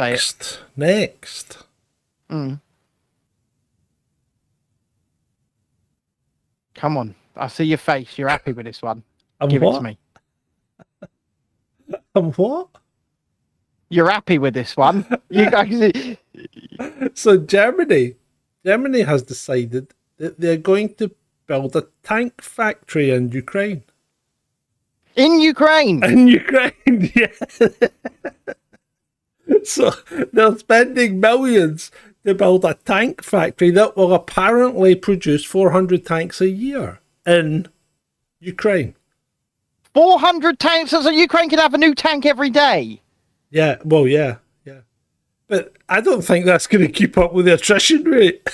next. Come on. I see your face. You're happy with this one. And Give what? it to me. And what? You're happy with this one. You guys. So Germany has decided that they're going to build a tank factory in Ukraine. In Ukraine. In Ukraine, yeah. So they're spending millions to build a tank factory that will apparently produce 400 tanks a year in Ukraine. 400 tanks, so Ukraine could have a new tank every day. Yeah, well, yeah. But I don't think that's going to keep up with the attrition rate.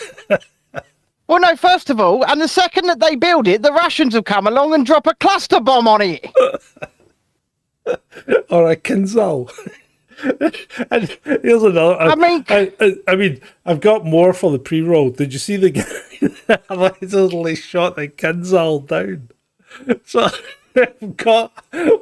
Well, no, first of all, and the second that they build it, the Russians will come along and drop a cluster bomb on it. Or a Kinzhal. And here's another. I mean, I mean, I've got more for the pre-roll. Did you see the guy that allegedly shot the Kinzhal down? So I've got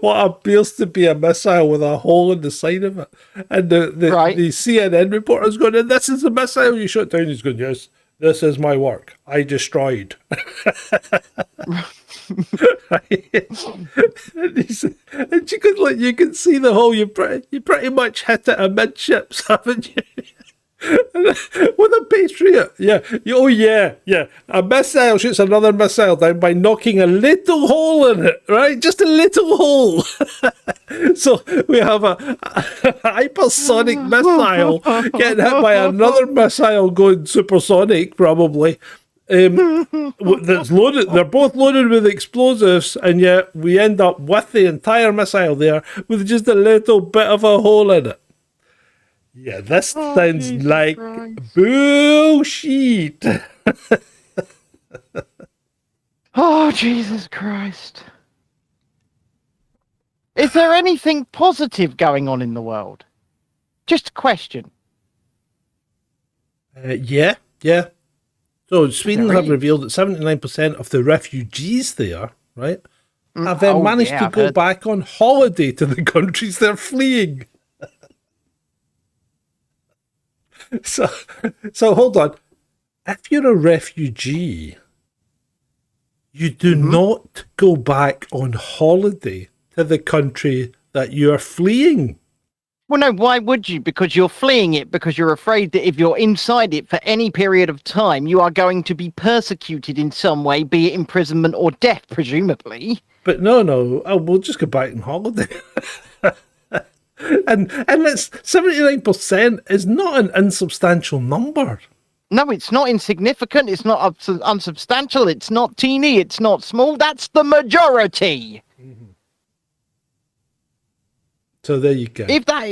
what appears to be a missile with a hole in the side of it, and the CNN reporter's going, "And this is the missile you shot down." He's going, "Yes, this is my work. I destroyed." And you can see the hole. You pretty much hit it amidships, haven't you? With a Patriot, yeah. A missile shoots another missile down by knocking a little hole in it, right? Just a little hole. So we have a hypersonic missile getting hit by another missile going supersonic, probably. That's loaded. They're both loaded with explosives, and yet we end up with the entire missile there with just a little bit of a hole in it. Yeah, this sounds Jesus like Christ. Bullshit. Oh, Jesus Christ. Is there anything positive going on in the world? Just a question. Yeah. So Sweden have revealed that 79% of the refugees there, right, have managed to go back on holiday to the countries they're fleeing. So hold on. If you're a refugee, you do not go back on holiday to the country that you're fleeing. Well, no, why would you? Because you're fleeing it, because you're afraid that if you're inside it for any period of time, you are going to be persecuted in some way, be it imprisonment or death, presumably. But no, we'll just go back on holiday. And it's 79% is not an insubstantial number. No, it's not insignificant. It's not unsubstantial. It's not teeny. It's not small. That's the majority. Mm-hmm. So there you go. If that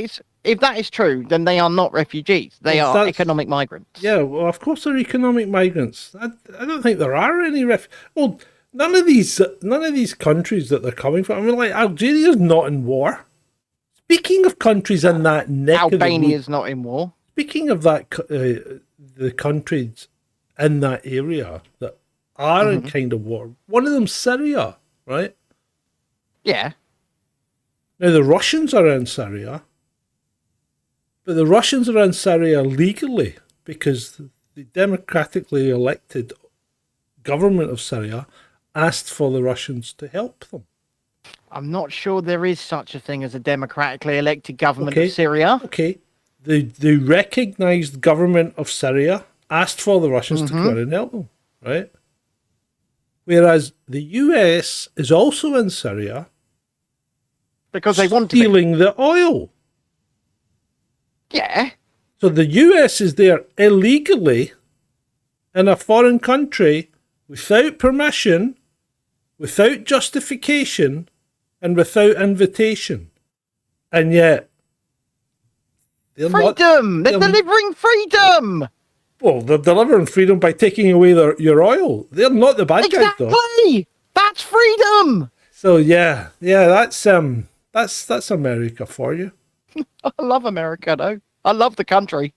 is true, then they are not refugees. They are economic migrants. Yeah, well, of course they're economic migrants. I don't think there are any Well, none of these countries that they're coming from. I mean, like Algeria's not in war. Speaking of countries in that neck Albania's not in war. Speaking of that, the countries in that area that are in kind of war. One of them's Syria, right? Yeah. Now the Russians are in Syria, but the Russians are in Syria legally because the democratically elected government of Syria asked for the Russians to help them. I'm not sure there is such a thing as a democratically elected government of Syria. Okay. The recognised government of Syria asked for the Russians to come in and help them, right? Whereas the US is also in Syria because they want to stealing the oil. Yeah. So the US is there illegally in a foreign country without permission, without justification, and without invitation. And yet they're delivering freedom. Well, they're delivering freedom by taking away your oil. They're not the bad guys, though. Exactly. That's freedom. So yeah, that's America for you. I love America, though. I love the country.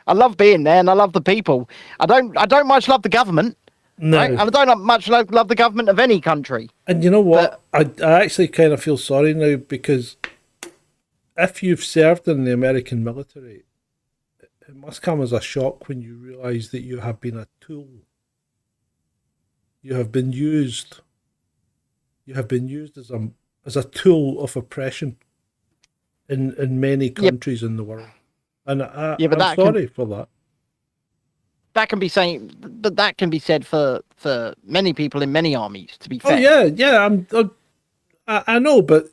I love being there, and I love the people. I don't much love the government. No, right? I don't much love the government of any country. And you know what? I actually kind of feel sorry now because if you've served in the American military, it must come as a shock when you realise that you have been a tool. You have been used. You have been used as a tool of oppression in many countries in the world, and I'm sorry for that. That can be said for many people in many armies. To be fair. Oh yeah. I know, but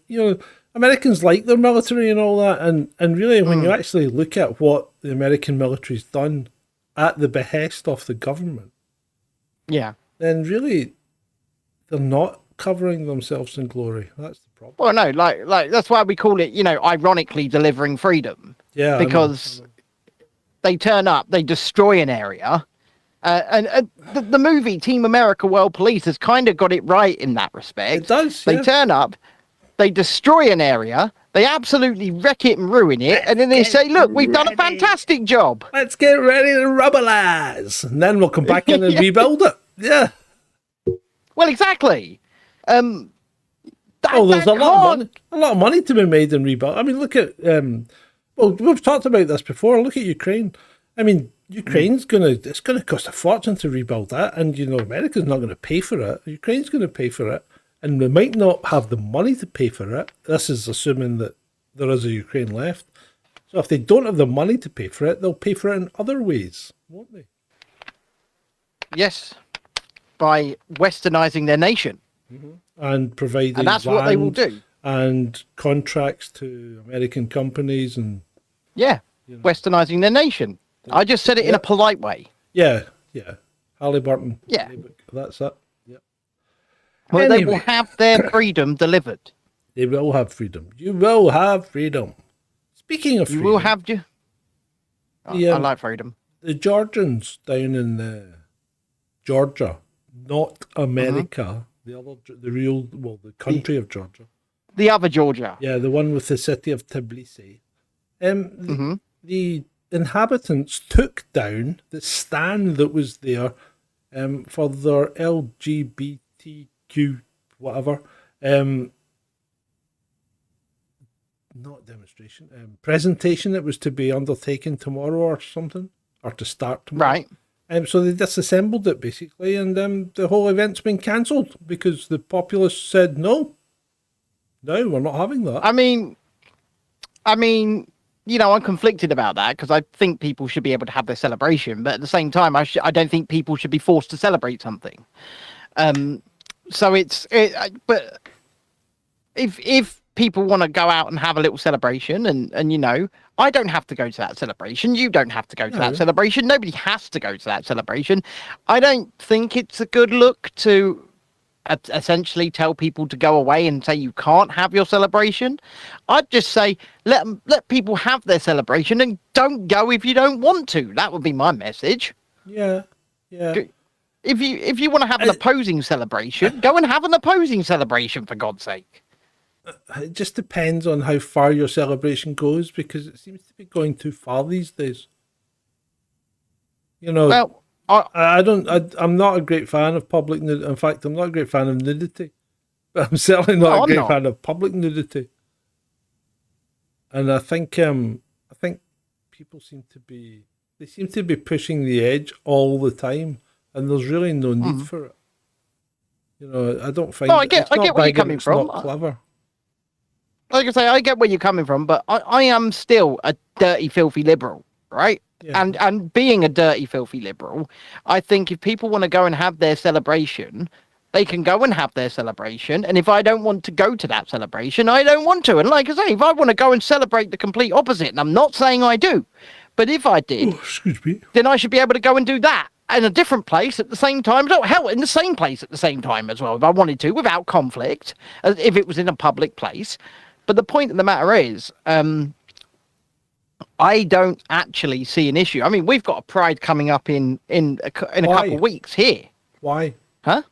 Americans like their military and all that, and really when you actually look at what the American military's done at the behest of the government, then really they're not covering themselves in glory. That's the problem. Well, no, like that's why we call it, ironically delivering freedom. Yeah, because I know. They turn up, they destroy an area, and the movie Team America: World Police has kind of got it right in that respect. It does. They turn up, they destroy an area, They absolutely wreck it and ruin it, and then they say, look, we've done a fantastic job. Let's get ready to rubblize. And then we'll come back in and rebuild it. Yeah. Well, exactly. There's a lot of money to be made in rebuild. I mean, look at, well, we've talked about this before. Look at Ukraine. I mean, Ukraine's it's going to cost a fortune to rebuild that. And, you know, America's not going to pay for it. Ukraine's going to pay for it. And we might not have the money to pay for it. This is assuming that there is a Ukraine left. So if they don't have the money to pay for it, they'll pay for it in other ways, won't they? Yes, by westernizing their nation. And providing and that's what they will do. And contracts to American companies and... Yeah, westernizing their nation. I just said it in a polite way. Yeah. Halliburton. Yeah. That's it. Well, anyway. they will have their freedom delivered. They will have freedom. You will have freedom. Speaking of freedom... You will have... I like freedom. The Georgians down in Georgia, not America, the country of Georgia. The other Georgia. Yeah, the one with the city of Tbilisi. The inhabitants took down the stand that was there for their LGBTQ whatever, not demonstration, presentation that was to be undertaken tomorrow or something, or to start tomorrow. Right. So they disassembled it basically, and the whole event's been cancelled because the populace said no, we're not having that. I mean, you know, I'm conflicted about that because I think people should be able to have their celebration, but at the same time, I don't think people should be forced to celebrate something. So but if people want to go out and have a little celebration and you know, I don't have to go to that celebration. You don't have to go to that celebration. Nobody has to go to that celebration. I don't think it's a good look to essentially tell people to go away and say you can't have your celebration. I'd just say let people have their celebration and don't go if you don't want to. That would be my message. Yeah. If you want to have an opposing celebration, go and have an opposing celebration, for God's sake. It just depends on how far your celebration goes, because it seems to be going too far these days. You know, well, I'm not a great fan of public nudity. In fact, I'm not a great fan of nudity. But I'm certainly not a great fan of public nudity. And I think people seem to be pushing the edge all the time, and there's really no need for it. You know, I don't find. I get where you're coming from. Not clever. Like I say, I get where you're coming from, but I am still a dirty, filthy liberal, right? Yeah. And being a dirty, filthy liberal, I think if people want to go and have their celebration, they can go and have their celebration. And if I don't want to go to that celebration, I don't want to. And like I say, if I want to go and celebrate the complete opposite, and I'm not saying I do, but if I did, then I should be able to go and do that in a different place at the same time. Oh, hell, in the same place at the same time as well, if I wanted to, without conflict, if it was in a public place. But the point of the matter is, I don't actually see an issue. I mean, we've got a Pride coming up in a couple of weeks here. Why? Huh?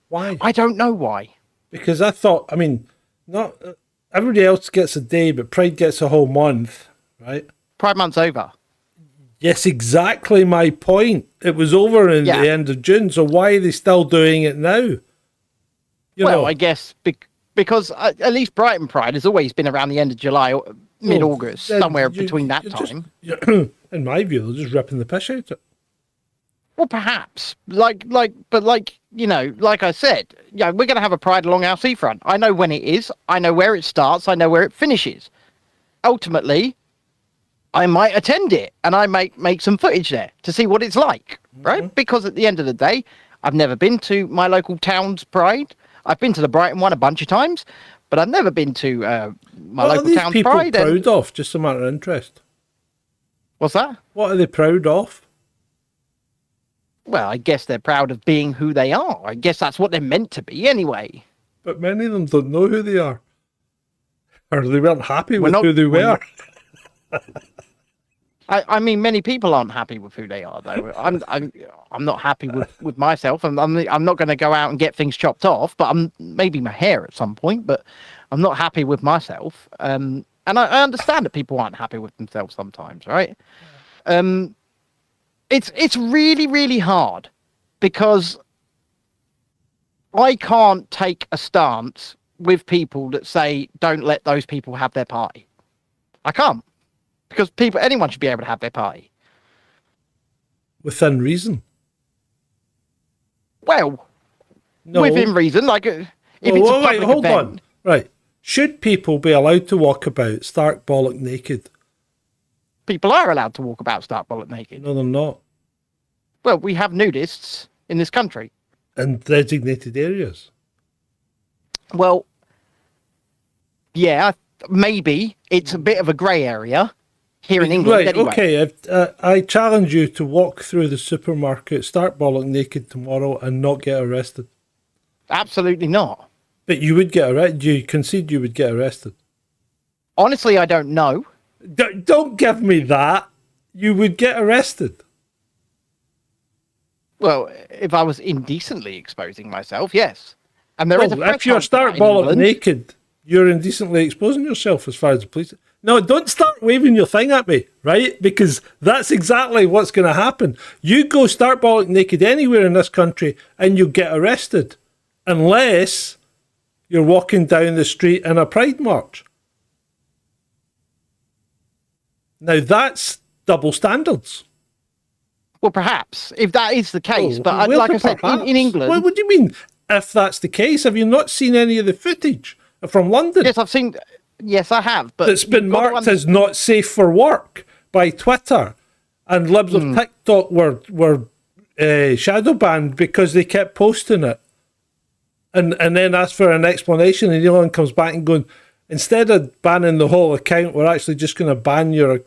Why? I don't know why. Because I thought, I mean, not everybody else gets a day, but Pride gets a whole month, right? Pride month's over. Yes, exactly my point. It was over in the end of June, so why are they still doing it now? You know, I guess because at least Brighton Pride has always been around the end of July or mid-August, somewhere between that time. In my view, they're just ripping the piss out of it. Well, perhaps. But you know, like I said, we're going to have a Pride along our seafront. I know when it is. I know where it starts. I know where it finishes. Ultimately, I might attend it and I might make some footage there to see what it's like, right? Because at the end of the day, I've never been to my local town's Pride. I've been to the Brighton one a bunch of times, but I've never been to my local town's Pride. What are these people proud of? Just a matter of interest. What's that? What are they proud of? Well, I guess they're proud of being who they are. I guess that's what they're meant to be anyway. But many of them don't know who they are. Or they weren't happy with who they were. I mean, many people aren't happy with who they are, though. I'm not happy with myself. I'm not going to go out and get things chopped off, but maybe my hair at some point. But I'm not happy with myself. And I understand that people aren't happy with themselves sometimes, right? It's really, really hard because I can't take a stance with people that say, don't let those people have their party. I can't. Because anyone should be able to have their party. Within reason. Well, no. Within reason. Like, if it's a public hold event, on. Right. Should people be allowed to walk about stark bollock naked? People are allowed to walk about stark bollock naked. No, they're not. Well, we have nudists in this country. In designated areas. Well, yeah, maybe. It's a bit of a grey area here in England. Right, anyway. okay. I challenge you to walk through the supermarket, stark bollock naked tomorrow and not get arrested. Absolutely not. But you would get arrested. You concede you would get arrested. Honestly, I don't know. Don't give me that. You would get arrested. Well, if I was indecently exposing myself, yes. And there is a if you're stark bollock naked, you're indecently exposing yourself as far as the police. No, don't start waving your thing at me, right? Because that's exactly what's going to happen. You go stark bollock naked anywhere in this country and you get arrested. Unless you're walking down the street in a pride march. Now that's double standards. Well, perhaps, if that is the case. But like I said, in England... What do you mean, if that's the case? Have you not seen any of the footage from London? Yes, I've seen... Yes, I have. But it's been marked as not safe for work by Twitter. And libs of TikTok were shadow banned because they kept posting it. And then asked for an explanation, and Elon comes back and going, instead of banning the whole account, we're actually just going to ban your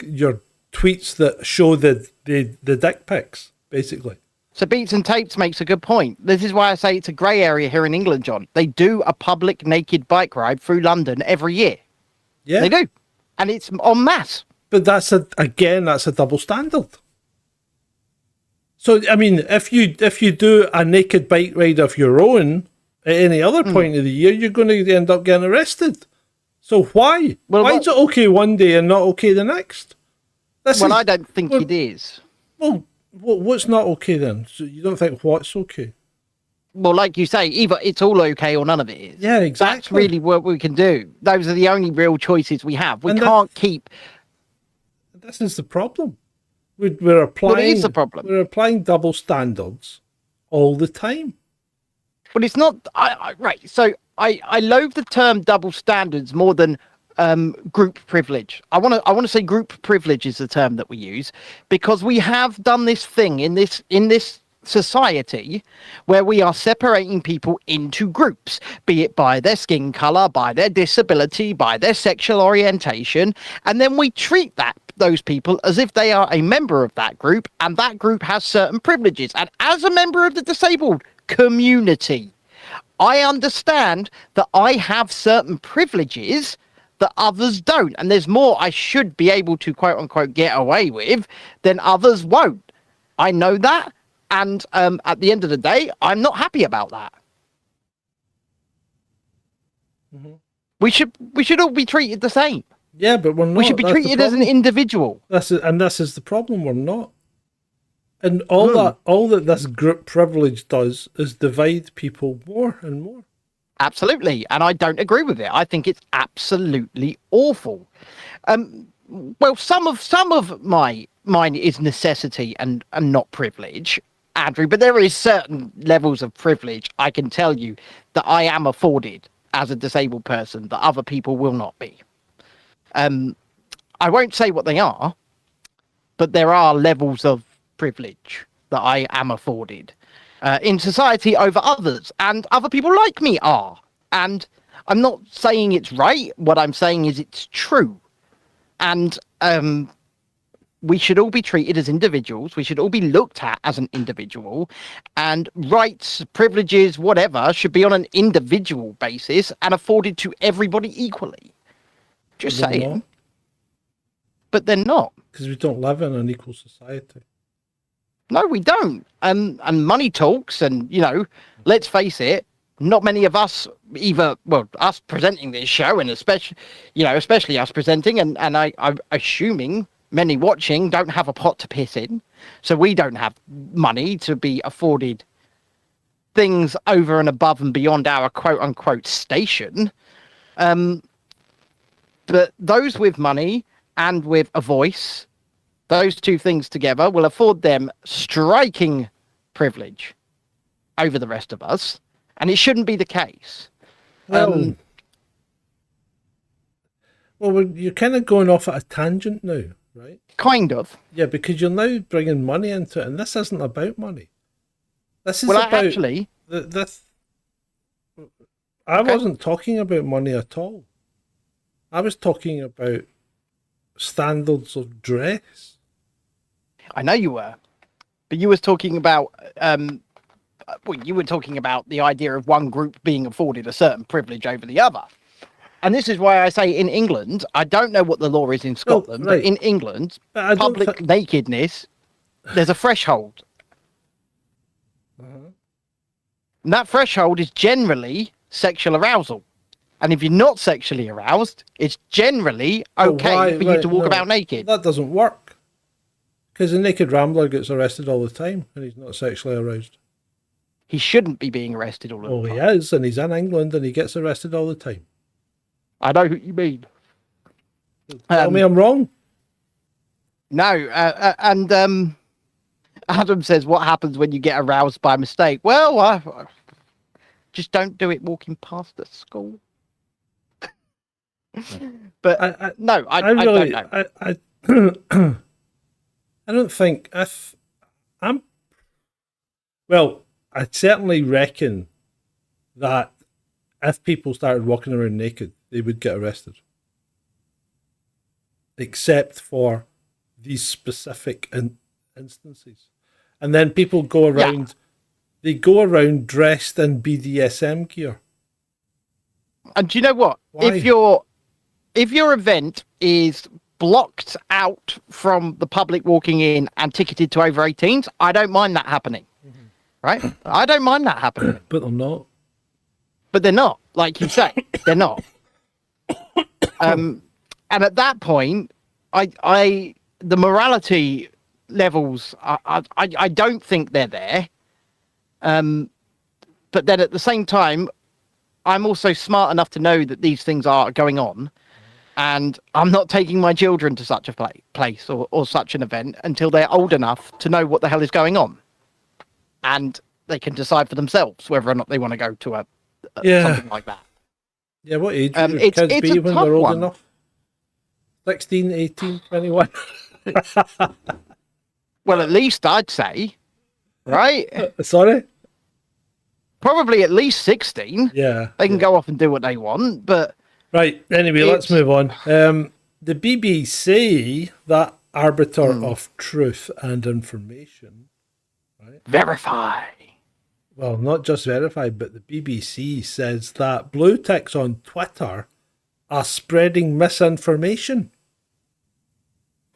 tweets that show the dick pics, basically. So Beats and Tapes makes a good point. This is why I say it's a grey area here in England, John. They do a public naked bike ride through London every year. Yeah. They do. And it's en masse. But that's a double standard. So, I mean, if you do a naked bike ride of your own at any other point of the year, you're going to end up getting arrested. So why? Why is it okay one day and not okay the next? I don't think it is. Well, what's not okay then? So you don't think what's okay? Well, like you say, either it's all okay or none of it is. Yeah, exactly. That's really what we can do. Those are the only real choices we have. We can't keep... This is the problem. We're applying... Well, it is the problem. We're applying double standards all the time. But it's not... Right, so I loathe the term double standards more than group privilege. I want to say group privilege is the term that we use, because we have done this thing in this society where we are separating people into groups, be it by their skin color, by their disability, by their sexual orientation, and then we treat those people as if they are a member of that group, and that group has certain privileges. And as a member of the disabled community, I understand that I have certain privileges that others don't, and there's more I should be able to quote unquote get away with than others won't. I know that, and at the end of the day, I'm not happy about that. Mm-hmm. We should all be treated the same. Yeah, but we're not. We should be treated as an individual. This is the problem. We're not. And all that this group privilege does is divide people more and more. Absolutely, and I don't agree with it. I think it's absolutely awful. Well, some of mine is necessity and not privilege, Andrew. But there is certain levels of privilege I can tell you that I am afforded as a disabled person that other people will not be. I won't say what they are, but there are levels of privilege that I am afforded in society over others, and other people like me are. And I'm not saying it's right. What I'm saying is it's true. And we should all be treated as individuals. We should all be looked at as an individual, and rights, privileges, whatever, should be on an individual basis and afforded to everybody equally. Just saying. But they're not. Because we don't live in an equal society. No, we don't. And money talks, and, let's face it, not many of us, us presenting this show, and especially us presenting, and I'm assuming many watching don't have a pot to piss in, so we don't have money to be afforded things over and above and beyond our quote unquote station. But those with money and with a voice, those two things together will afford them striking privilege over the rest of us, and it shouldn't be the case. Well, you're kind of going off at a tangent now, right? Kind of. Yeah, because you're now bringing money into it, and this isn't about money. This is about actually. I wasn't talking about money at all. I was talking about standards of dress. I know you were, but you was talking about you were talking about the idea of one group being afforded a certain privilege over the other. And this is why I say in England, I don't know what the law is in Scotland, but in England, public nakedness, there's a threshold. And that threshold is generally sexual arousal. And if you're not sexually aroused, it's generally okay for you to walk about naked. That doesn't work. Because the naked rambler gets arrested all the time and he's not sexually aroused. He shouldn't be being arrested all the time. Oh, he is, and he's in England and he gets arrested all the time. I know what you mean. Tell me I'm wrong. No, and Adam says, what happens when you get aroused by mistake? Well, just don't do it walking past the school. But I don't know. I don't think I certainly reckon that if people started walking around naked, they would get arrested. Except for these specific instances. And then people go around, they go around dressed in BDSM gear. And do you know what? Why? If your event is blocked out from the public walking in and ticketed to over 18s, I don't mind that happening. Right? I don't mind that happening. But they're not. But they're not, like you say. They're not. And at that point, the morality levels, I don't think they're there. But then at the same time, I'm also smart enough to know that these things are going on. And I'm not taking my children to such a place or such an event until they're old enough to know what the hell is going on. And they can decide for themselves whether or not they want to go to something like that. Yeah, what age would your kids be when they're old enough? 16, 18, 21? Well, at least I'd say, right? Sorry? Probably at least 16. Yeah. They can go off and do what they want, but... Right, anyway, let's move on. The BBC, that arbiter of truth and information... Right? Verify. Well, not just verify, but the BBC says that blue ticks on Twitter are spreading misinformation.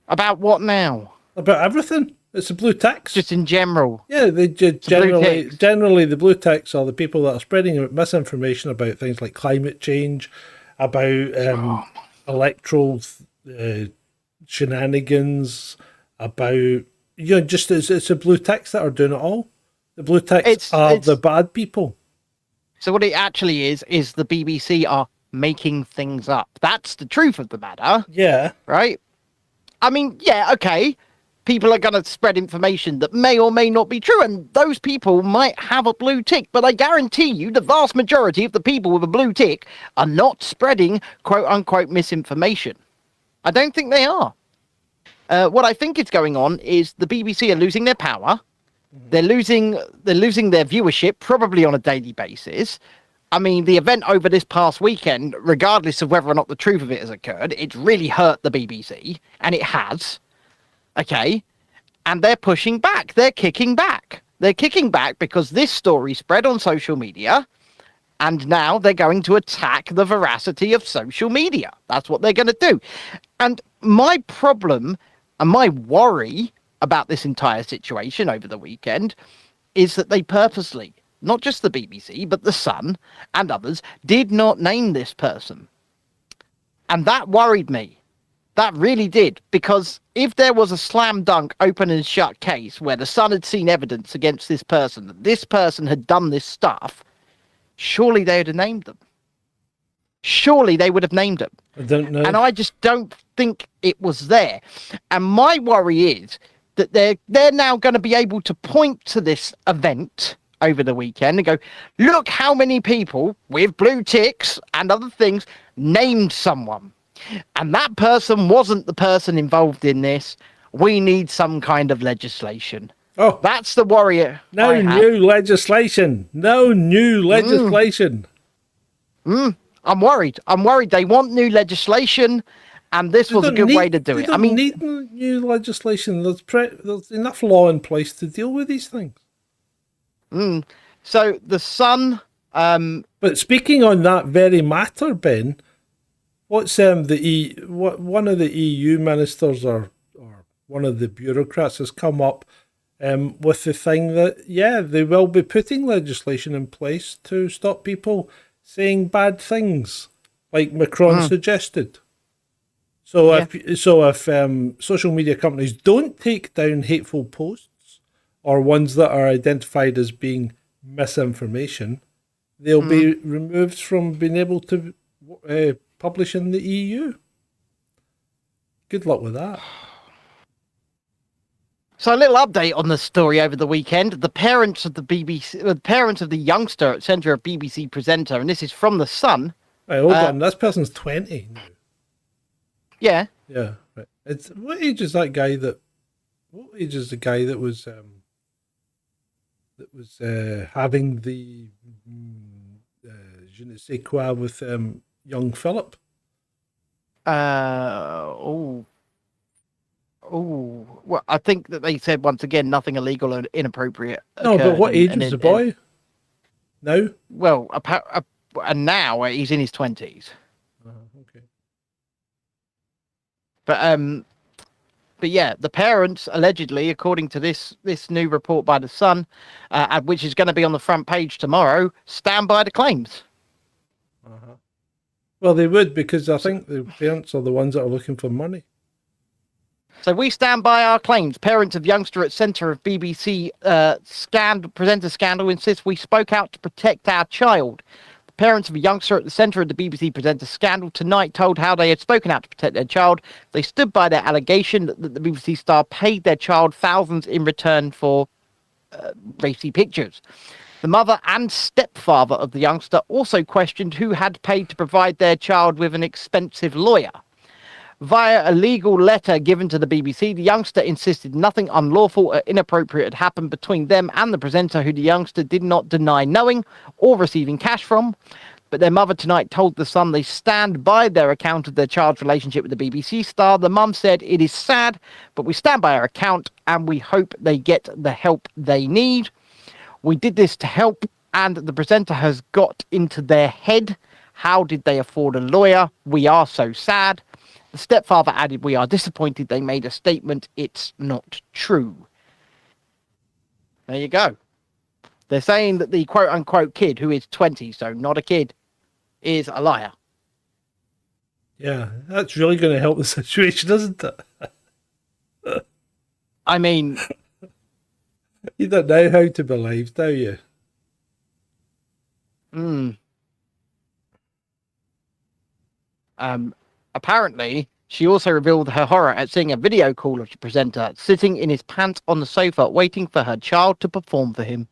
About what now? About everything. It's the blue ticks. Just in general. Yeah, they generally the blue ticks are the people that are spreading misinformation about things like climate change, about electoral shenanigans, about just it's the blue ticks that are doing it all. The blue ticks are the bad people. So what it actually is the BBC are making things up. That's the truth of the matter. Yeah. Right? I mean, yeah, okay. People are going to spread information that may or may not be true, and those people might have a blue tick, but I guarantee you the vast majority of the people with a blue tick are not spreading quote-unquote misinformation. I don't think they are. What I think is going on is the BBC are losing their power. They're losing their viewership, probably on a daily basis. I mean, the event over this past weekend, regardless of whether or not the truth of it has occurred, it's really hurt the BBC, and it has. Okay, and they're pushing back. They're kicking back. They're kicking back because this story spread on social media, and now they're going to attack the veracity of social media. That's what they're going to do. And my problem and my worry about this entire situation over the weekend is that they purposely not just the BBC, but the Sun and others, did not name this person. And that worried me. That really did, because if there was a slam dunk open and shut case where the Sun had seen evidence against this person, that this person had done this stuff, surely they would have named them. Surely they would have named them. I don't know. And I just don't think it was there. And my worry is that they're now going to be able to point to this event over the weekend and go, look how many people with blue ticks and other things named someone. And that person wasn't the person involved in this. We need some kind of legislation. Oh, that's the worry. No new legislation. No new legislation. I'm worried. They want new legislation, and this was a good way to do it. I mean, need new legislation. There's enough law in place to deal with these things. So the Sun. But speaking on that very matter, Ben, what's one of the EU ministers or one of the bureaucrats has come up with the thing that they will be putting legislation in place to stop people saying bad things, like Macron suggested. So if social media companies don't take down hateful posts or ones that are identified as being misinformation, they'll be removed from being able to publish in the EU. Good luck with that. So a little update on the story over the weekend. The parents of the youngster at centre of BBC presenter, and this is from the Sun. Right, hold on, this person's 20 now. Yeah. Yeah. Right. What age is that guy that? What age is the guy that was having the je ne sais quoi with young Philip? Well, I think that they said once again nothing illegal or inappropriate. No, but what age is the boy now? Well, and now he's in his 20s. Okay. But yeah, the parents allegedly, according to this new report by the Sun, which is going to be on the front page tomorrow, stand by the claims. Well, they would, because I think the parents are the ones that are looking for money. So we stand by our claims. Parents of youngster at centre of BBC presenter scandal insist we spoke out to protect our child. The parents of a youngster at the centre of the BBC presenter scandal tonight told how they had spoken out to protect their child. They stood by their allegation that the BBC star paid their child thousands in return for racy pictures. The mother and stepfather of the youngster also questioned who had paid to provide their child with an expensive lawyer. Via a legal letter given to the BBC, the youngster insisted nothing unlawful or inappropriate had happened between them and the presenter, who the youngster did not deny knowing or receiving cash from. But their mother tonight told The Sun they stand by their account of their child's relationship with the BBC star. The mum said, "It is sad, but we stand by our account and we hope they get the help they need. We did this to help, and the presenter has got into their head. How did they afford a lawyer? We are so sad." The stepfather added, "We are disappointed they made a statement. It's not true." There you go. They're saying that the quote-unquote kid, who is 20, so not a kid, is a liar. Yeah, that's really going to help the situation, isn't it? I mean... You don't know how to believe, do you? Apparently, she also revealed her horror at seeing a video call of the presenter sitting in his pants on the sofa waiting for her child to perform for him.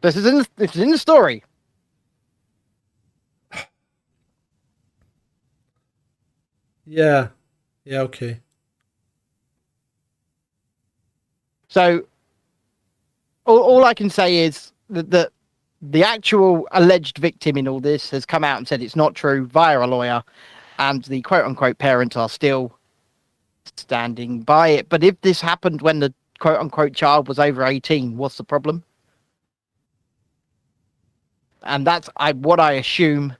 This is in the story. Yeah. Yeah, okay. So, all I can say is that the actual alleged victim in all this has come out and said it's not true via a lawyer, and the quote-unquote parents are still standing by it. But if this happened when the quote-unquote child was over 18, what's the problem? And that's what I assume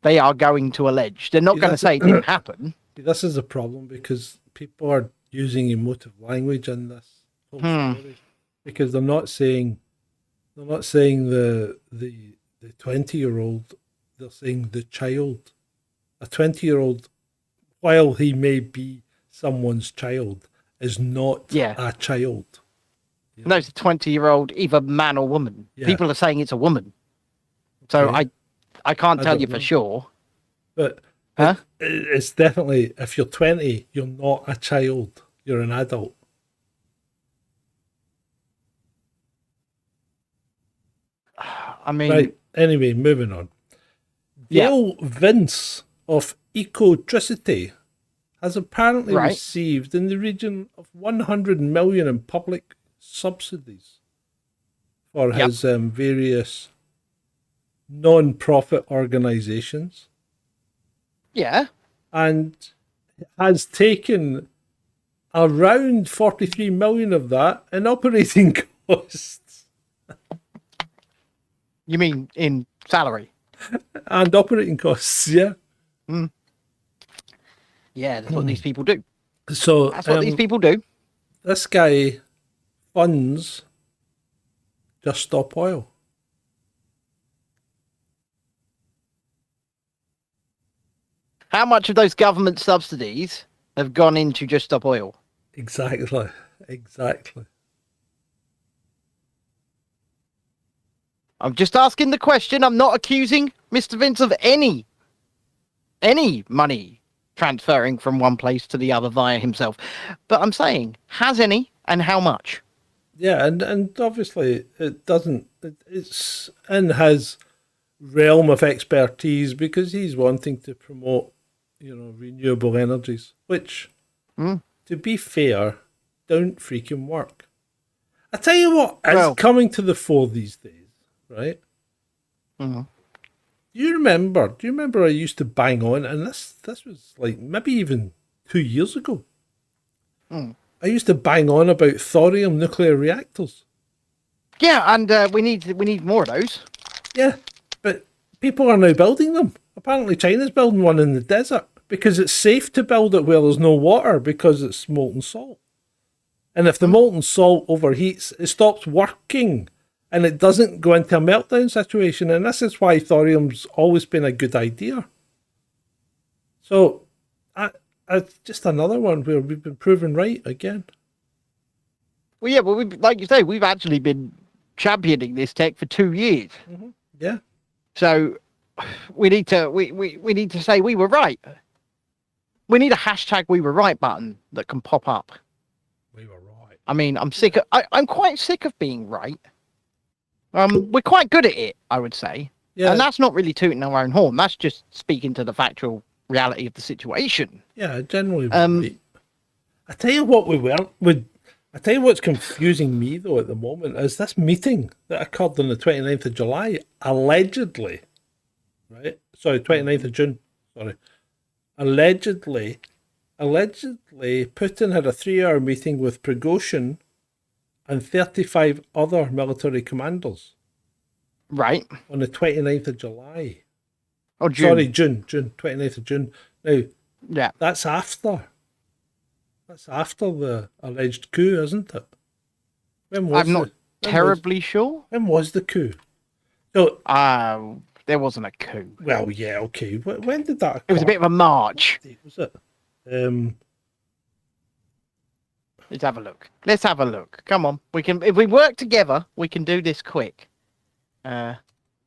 they are going to allege. They're not going to say it didn't happen. This is a problem because people are using emotive language in this whole story, because they're not saying They're not saying the 20-year-old. They're saying the child. A 20-year-old, while he may be someone's child, is not a child. No, it's a 20-year-old, either man or woman. Yeah. People are saying it's a woman. So Okay. I can't tell don't you know. for sure. But Huh? it's definitely, if you're 20, you're not a child. You're an adult. I mean, Right. Anyway, moving on. Yeah. Dale Vince of Ecotricity has apparently Right. received in the region of 100 million in public subsidies for Yep. his various non-profit organizations, yeah. and has taken around 43 million of that in operating costs. You mean in salary? And operating costs, yeah. Yeah, that's what these people do. So That's what these people do. this guy funds Just Stop Oil. How much of those government subsidies have gone into Just Stop Oil? Exactly. I'm just asking the question. I'm not accusing Mr. Vince of any money transferring from one place to the other via himself. But I'm saying, has any and how much? Yeah, and obviously it doesn't. It's in his realm of expertise because he's wanting to promote, renewable energies, which, to be fair, don't freaking work. I tell you what is coming to the fore these days, right? Mm-hmm. Do you remember I used to bang on, and this was like maybe even 2 years ago. I used to bang on about thorium nuclear reactors. Yeah, and we need more of those. Yeah, but people are now building them. Apparently China's building one in the desert because it's safe to build it where there's no water because it's molten salt. And if the molten salt overheats, it stops working and it doesn't go into a meltdown situation. And this is why thorium's always been a good idea. So, it's just another one where we've been proven right again. Well, yeah, well, like you say, we've actually been championing this tech for 2 years. Mm-hmm. Yeah. So we need to we need to say we were right. We need a hashtag we were right button that can pop up. We were right. I mean, I'm quite sick of being right. We're quite good at it, I would say. Yeah. And that's not really tooting our own horn. That's just speaking to the factual reality of the situation. Yeah, generally. Right. I tell you what, I tell you what's confusing me though at the moment is this meeting that occurred on the 29th of July, allegedly, right? Sorry, 29th of June. Sorry. Allegedly, Putin had a 3-hour meeting with Prigozhin and 35 other military commanders. Right. On the 29th of July. Oh, June. Sorry, June, 29th of June. Now, yeah, that's after the alleged coup, isn't it? I'm not terribly sure. When was the coup? So, there wasn't a coup. Well, yeah, okay. When did that occur? It was a bit of a march. What date was it? Let's have a look. Come on. If we work together, we can do this quick.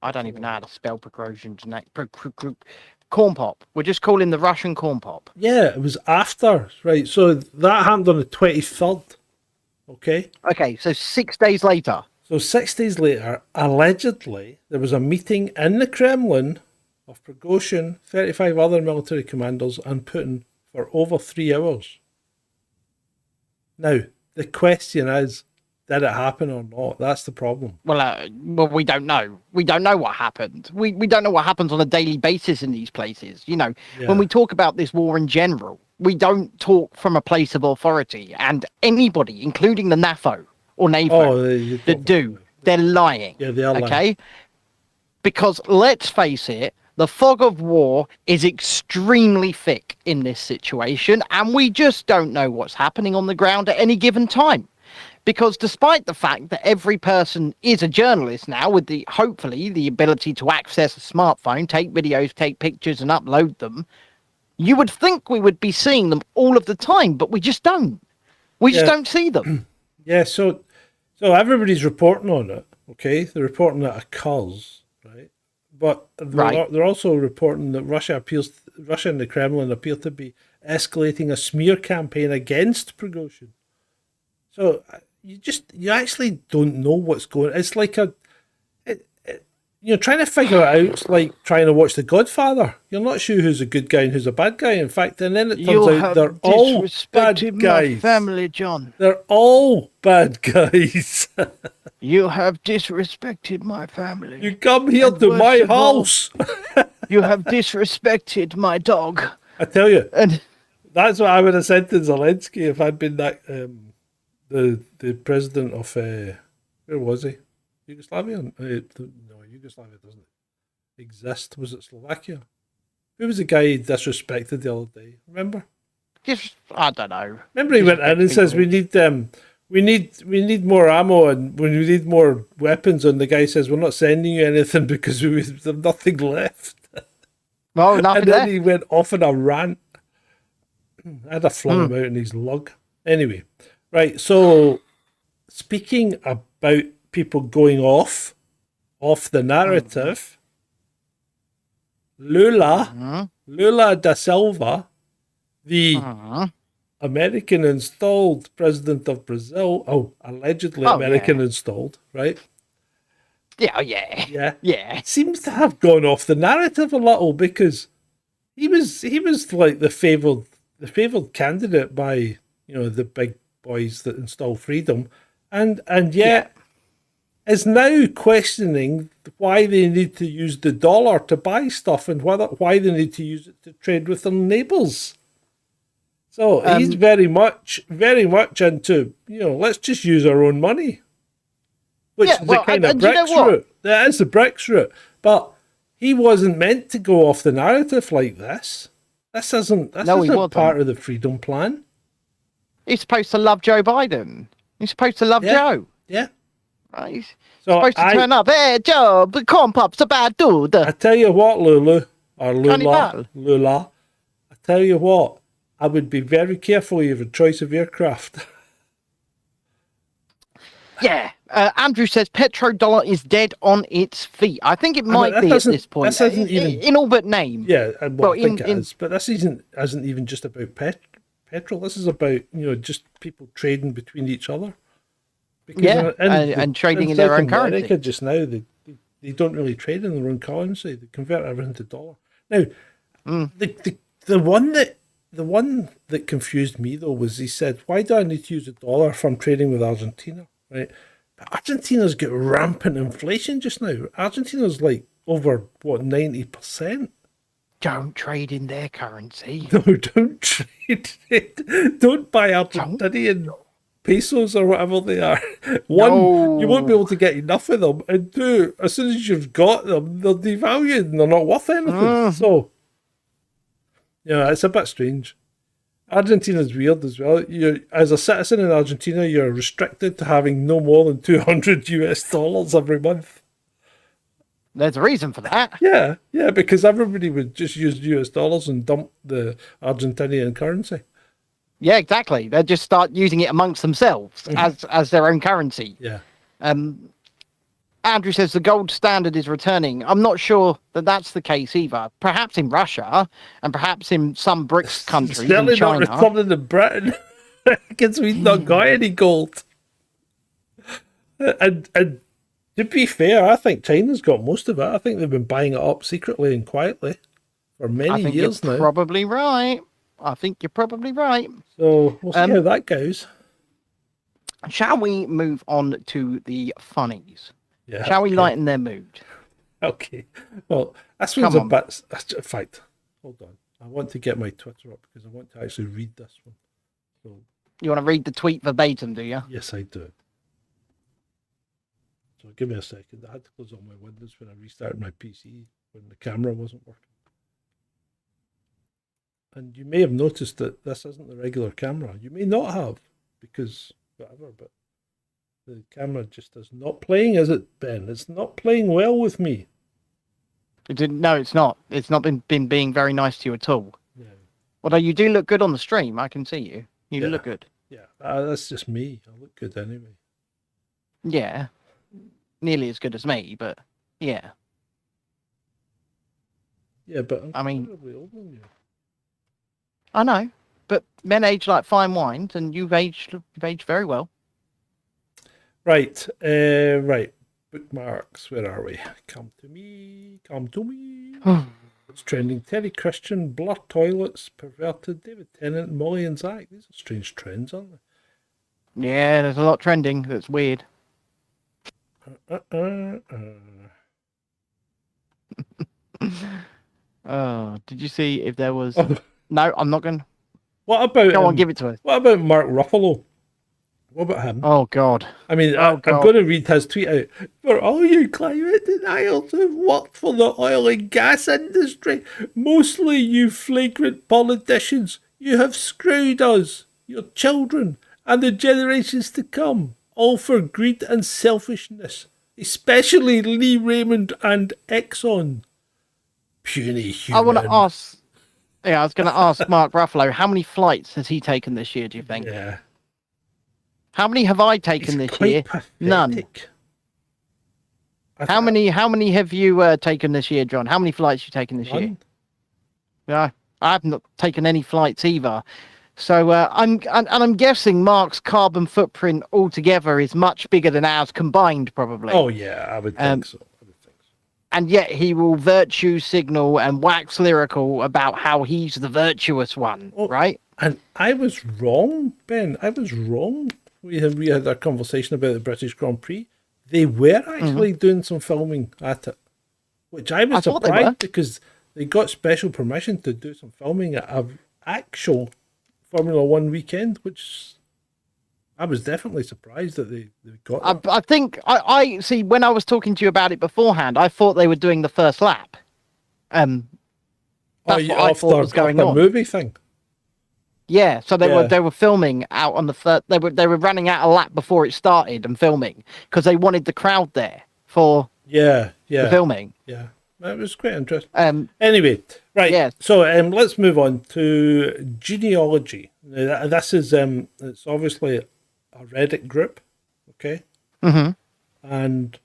I don't even know how to spell Prigozhin's name. Corn pop. We're just calling the Russian corn pop. Yeah, it was after, right? So that happened on the 23rd. Okay. Okay, so 6 days later. So 6 days later, allegedly, there was a meeting in the Kremlin of Prigozhin, 35 other military commanders, and Putin for over 3 hours. Now, the question is, did it happen or not? That's the problem. Well, we don't know. We don't know what happened. We don't know what happens on a daily basis in these places. When we talk about this war in general, we don't talk from a place of authority. And anybody, including the NAFO or NAVO, that do, they're lying. Yeah, they are lying. Okay? Because let's face it, the fog of war is extremely thick in this situation, and we just don't know what's happening on the ground at any given time. because despite the fact that every person is a journalist now with hopefully the ability to access a smartphone, take videos, take pictures and upload them, you would think we would be seeing them all of the time, but we just don't. We just don't see them. Yeah, so everybody's reporting on it, okay? They're reporting that occurs, right? But they're also reporting that Russia and the Kremlin appear to be escalating a smear campaign against Prigozhin. So you actually don't know what's going on. It's like trying to figure it out. It's like trying to watch The Godfather. You're not sure who's a good guy and who's a bad guy. In fact, and then it turns out they're all bad guys. My family, John. They're all bad guys. You have disrespected my family. You come here to my house. You have disrespected my dog. I tell you, and that's what I would have said to Zelensky if I'd been that the president of where was he? Yugoslavia? No, Yugoslavia doesn't exist. Was it Slovakia? Who was the guy he disrespected the other day? Remember? I don't know. Remember he went in and says we need more ammo and we need more weapons, and the guy says we're not sending you anything because we have nothing left. No, nothing. And then he went off in a rant. I'd have flung him out in his lug. Anyway, right. So speaking about people going off the narrative, Lula da Silva, the American installed president of Brazil, allegedly American installed, right? Yeah. Seems to have gone off the narrative a little because he was like the favored candidate by the big boys that install freedom, and yet is now questioning why they need to use the dollar to buy stuff and why they need to use it to trade with their neighbours. So he's very much into let's just use our own money, which is the kind of BRICS route. That is the BRICS route, but he wasn't meant to go off the narrative like this. This isn't part of the freedom plan. He's supposed to love Joe Biden. He's supposed to love Joe. Yeah. Right. He's supposed to turn up. Hey, Joe, the corn pop's a bad dude. I tell you what, Lula. I tell you what, I would be very careful of your choice of aircraft. Yeah. Andrew says petrodollar is dead on its feet. I think it might be at this point. This isn't even in all but name. Yeah, I think it is. But this isn't even just about petrol. This is about just people trading between each other. Because and trading in their own currency. America just now, they don't really trade in their own currency. They convert everything to dollar. Now, the one that confused me though was he said, "Why do I need to use a dollar if I'm trading with Argentina?" Right? But Argentina's got rampant inflation just now. Argentina's like over 90%. Don't trade in their currency. No, don't trade it. Don't buy Argentinian pesos or whatever they are. One, you won't be able to get enough of them, and two, as soon as you've got them, they're devalued and they're not worth anything. So, it's a bit strange. Argentina's weird as well. As a citizen in Argentina, you're restricted to having no more than $200 every month. There's a reason for that. Yeah, because everybody would just use US dollars and dump the Argentinian currency. Yeah, exactly. They'll just start using it amongst themselves as their own currency. Yeah. Andrew says the gold standard is returning. I'm not sure that that's the case either. Perhaps in Russia and perhaps in some BRICS countries. Certainly in China. not returning in Britain because we've not got any gold. And to be fair, I think China's got most of it. I think they've been buying it up secretly and quietly for many years now. Probably right. I think you're probably right. So we'll see how that goes. Shall we move on to the funnies? Yeah. Shall we lighten their mood? Okay. Well, this one's a bit... In fact, hold on. I want to get my Twitter up because I want to actually read this one. So, you want to read the tweet verbatim, do you? Yes, I do. So give me a second. I had to close all my windows when I restarted my PC when the camera wasn't working. And you may have noticed that this isn't the regular camera. You may not have, because whatever, but The camera just is not playing, is it, Ben? It's not playing well with me. No, it's not. It's not been being very nice to you at all. Yeah. Although you do look good on the stream. I can see you. You Yeah. look good. Yeah, that's just me. I look good anyway. Yeah. Nearly as good as me, but yeah. Yeah, but I mean, considerably older than you. I know, but men age like fine wines, and you've aged very well. Right, right. Bookmarks, where are we? Come to me, come to me. It's trending. Terry Christian, Blur Toilets, Perverted, David Tennant, Molly and Zach. These are strange trends, aren't they? Yeah, there's a lot trending that's weird. Oh, did you see if there was... No, I'm not going to... What about... Go on, give it to us. What about Mark Ruffalo? What about him? Oh, God. I mean, I'm going to read his tweet out. For all you climate denials who've worked for the oil and gas industry, mostly you flagrant politicians, you have screwed us, your children, and the generations to come, all for greed and selfishness, especially Lee Raymond and Exxon. Puny human. I want to ask... Yeah, I was going to ask Mark Ruffalo, how many flights has he taken this year, do you think? Yeah. How many have I taken this year? Pathetic. None. How many have you taken this year, John? How many flights have you taken this year? Yeah, I have not taken any flights either. So I'm guessing Mark's carbon footprint altogether is much bigger than ours combined, probably. Oh yeah, I would think so. And yet he will virtue signal and wax lyrical about how he's the virtuous one, right? And I was wrong, Ben. I was wrong. We had our conversation about the British Grand Prix. They were actually doing some filming at it, which I was surprised because they got special permission to do some filming at an actual Formula One weekend, which I was definitely surprised that they got that. I think I see when I was talking to you about it beforehand, I thought they were doing the first lap. That's what I thought was going on. Movie thing. Yeah, so they were filming out on the first. They were running out a lap before it started and filming because they wanted the crowd there for the filming. Yeah, that was quite interesting. Anyway, right. Yeah. So let's move on to genealogy. Now, this is it's obviously a Reddit group, okay? Mm-hmm. And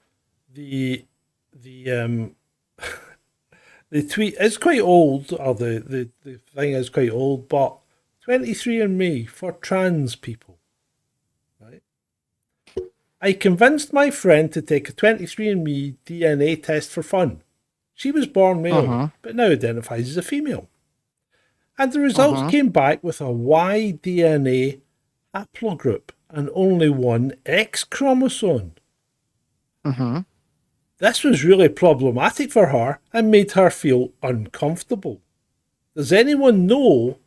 the the tweet is quite old, or the thing is quite old, but 23andMe for trans people, right? I convinced my friend to take a 23andMe DNA test for fun. She was born male, but now identifies as a female. And the results came back with a Y DNA haplogroup and only one X chromosome. This was really problematic for her and made her feel uncomfortable. Does anyone know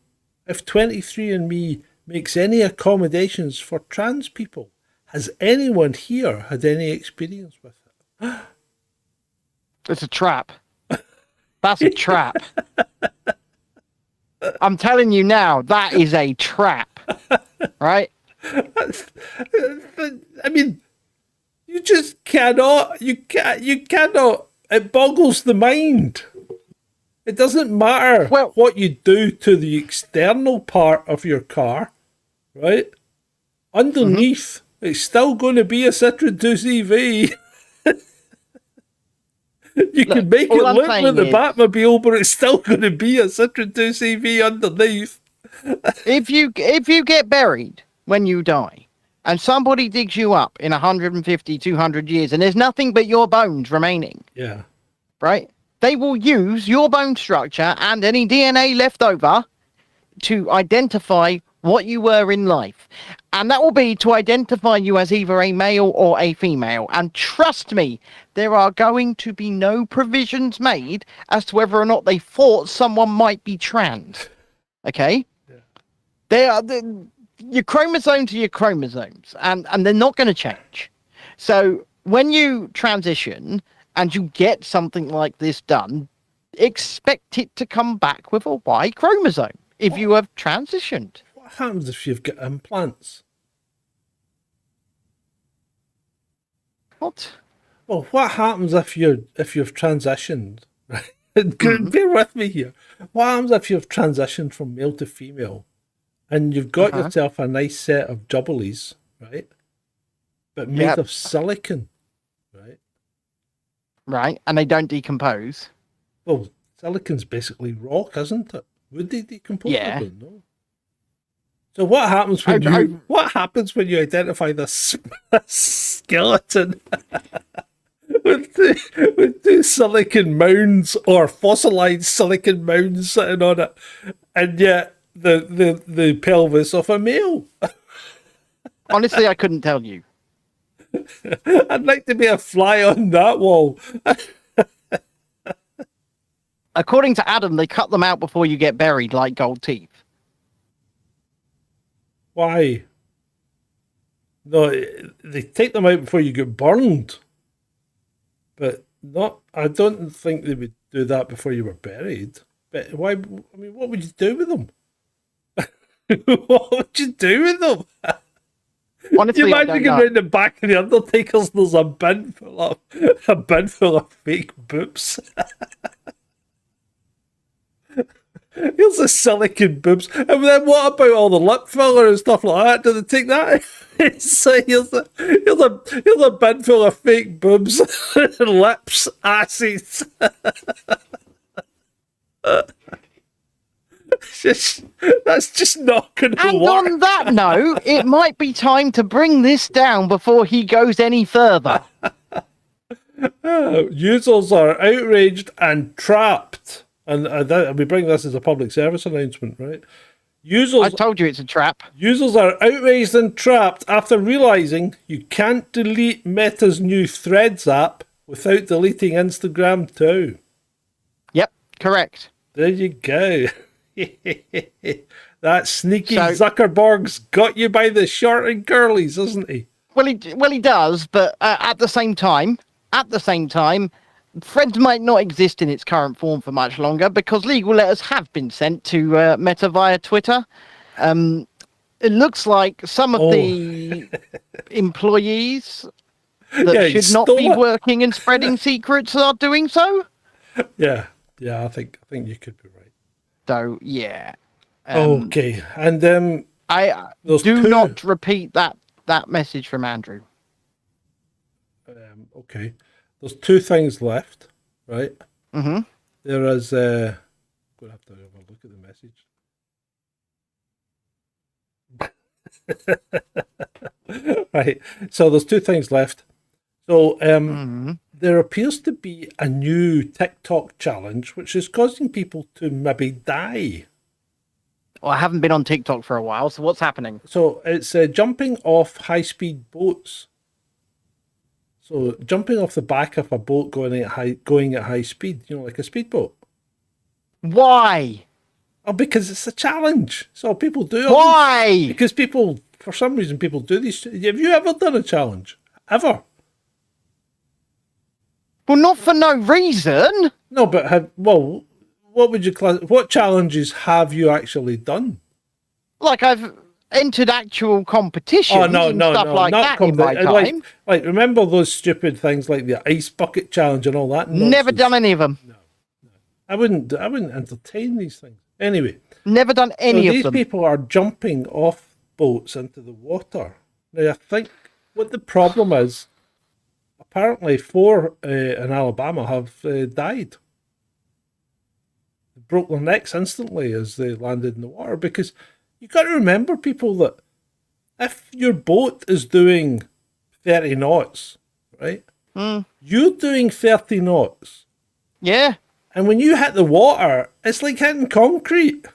if 23andMe makes any accommodations for trans people? Has anyone here had any experience with it? It's a trap. That's a trap. I'm telling you now, that is a trap. Right? I mean, you just cannot. You cannot. It boggles the mind. It doesn't matter what you do to the external part of your car, right? Underneath, it's still going to be a Citroen 2CV. You can make it look like the Batmobile, but it's still going to be a Citroen 2CV underneath. If you get buried when you die, and somebody digs you up in 150, 200 years, and there's nothing but your bones remaining, right? They will use your bone structure and any DNA left over to identify what you were in life. And that will be to identify you as either a male or a female. And trust me, there are going to be no provisions made as to whether or not they thought someone might be trans. Okay? Yeah. Your chromosomes are your chromosomes, and they're not going to change. So when you transition and you get something like this done, expect it to come back with a Y chromosome if you have transitioned. What happens if you've got implants? What? Well, what happens if you've transitioned? Right? Bear with me here. What happens if you've transitioned from male to female, and you've got yourself a nice set of jubblies, right? But made of silicon, right? Right, and they don't decompose. Well, silicon's basically rock, isn't it? Would they decompose? Yeah. I don't know. So what happens when what happens when you identify this skeleton with two silicon mounds or fossilized silicon mounds sitting on it, and yet the pelvis of a male? Honestly, I couldn't tell you. I'd like to be a fly on that wall. According to Adam, they cut them out before you get buried like gold teeth. Why? No, they take them out before you get burned. But not, I don't think they would do that before you were buried. But why? I mean, what would you do with them? What would you do with them? Honestly, you imagine going around the back of the Undertaker's, there's a bin full of fake boobs. Here's the silicon boobs. And then what about all the lip filler and stuff like that? Do they take that? So here's a bin full of fake boobs, lips, asses. That's just not going to work. And on that note, it might be time to bring this down before he goes any further. Users are outraged and trapped. And we bring this as a public service announcement, right? I told you it's a trap. Users are outraged and trapped after realizing you can't delete Meta's new Threads app without deleting Instagram too. Yep, correct. There you go. That sneaky Zuckerberg's got you by the short and curlies, isn't he? Well, he does, but at the same time, Threads might not exist in its current form for much longer because legal letters have been sent to Meta via Twitter. It looks like some of the employees that should not be working and spreading secrets are doing so. Yeah, I think you could be right. So yeah. Okay, and I do not repeat that message from Andrew. Okay. There's two things left, right? Mm-hmm. There is, I'm going to have to have a look at the message. Right, so there's two things left. So there appears to be a new TikTok challenge, which is causing people to maybe die. Well, I haven't been on TikTok for a while, so what's happening? So it's jumping off high-speed boats. So jumping off the back of a boat going at high speed, like a speedboat. Why? Oh, because it's a challenge. So people do it. Why? Because for some reason, people do these. Have you ever done a challenge? Ever? Well, not for no reason. No, but what would you what challenges have you actually done? Like I've entered actual competitions and stuff like that in my time. Like, remember those stupid things like the ice bucket challenge and all that nonsense? Never done any of them. No. I wouldn't entertain these things. Anyway. Never done any of them. These people are jumping off boats into the water. Now, I think what the problem is, apparently 4 in Alabama have died. They broke their necks instantly as they landed in the water because you got to remember, people, that if your boat is doing 30 knots, right? You're doing 30 knots. Yeah. And when you hit the water, it's like hitting concrete.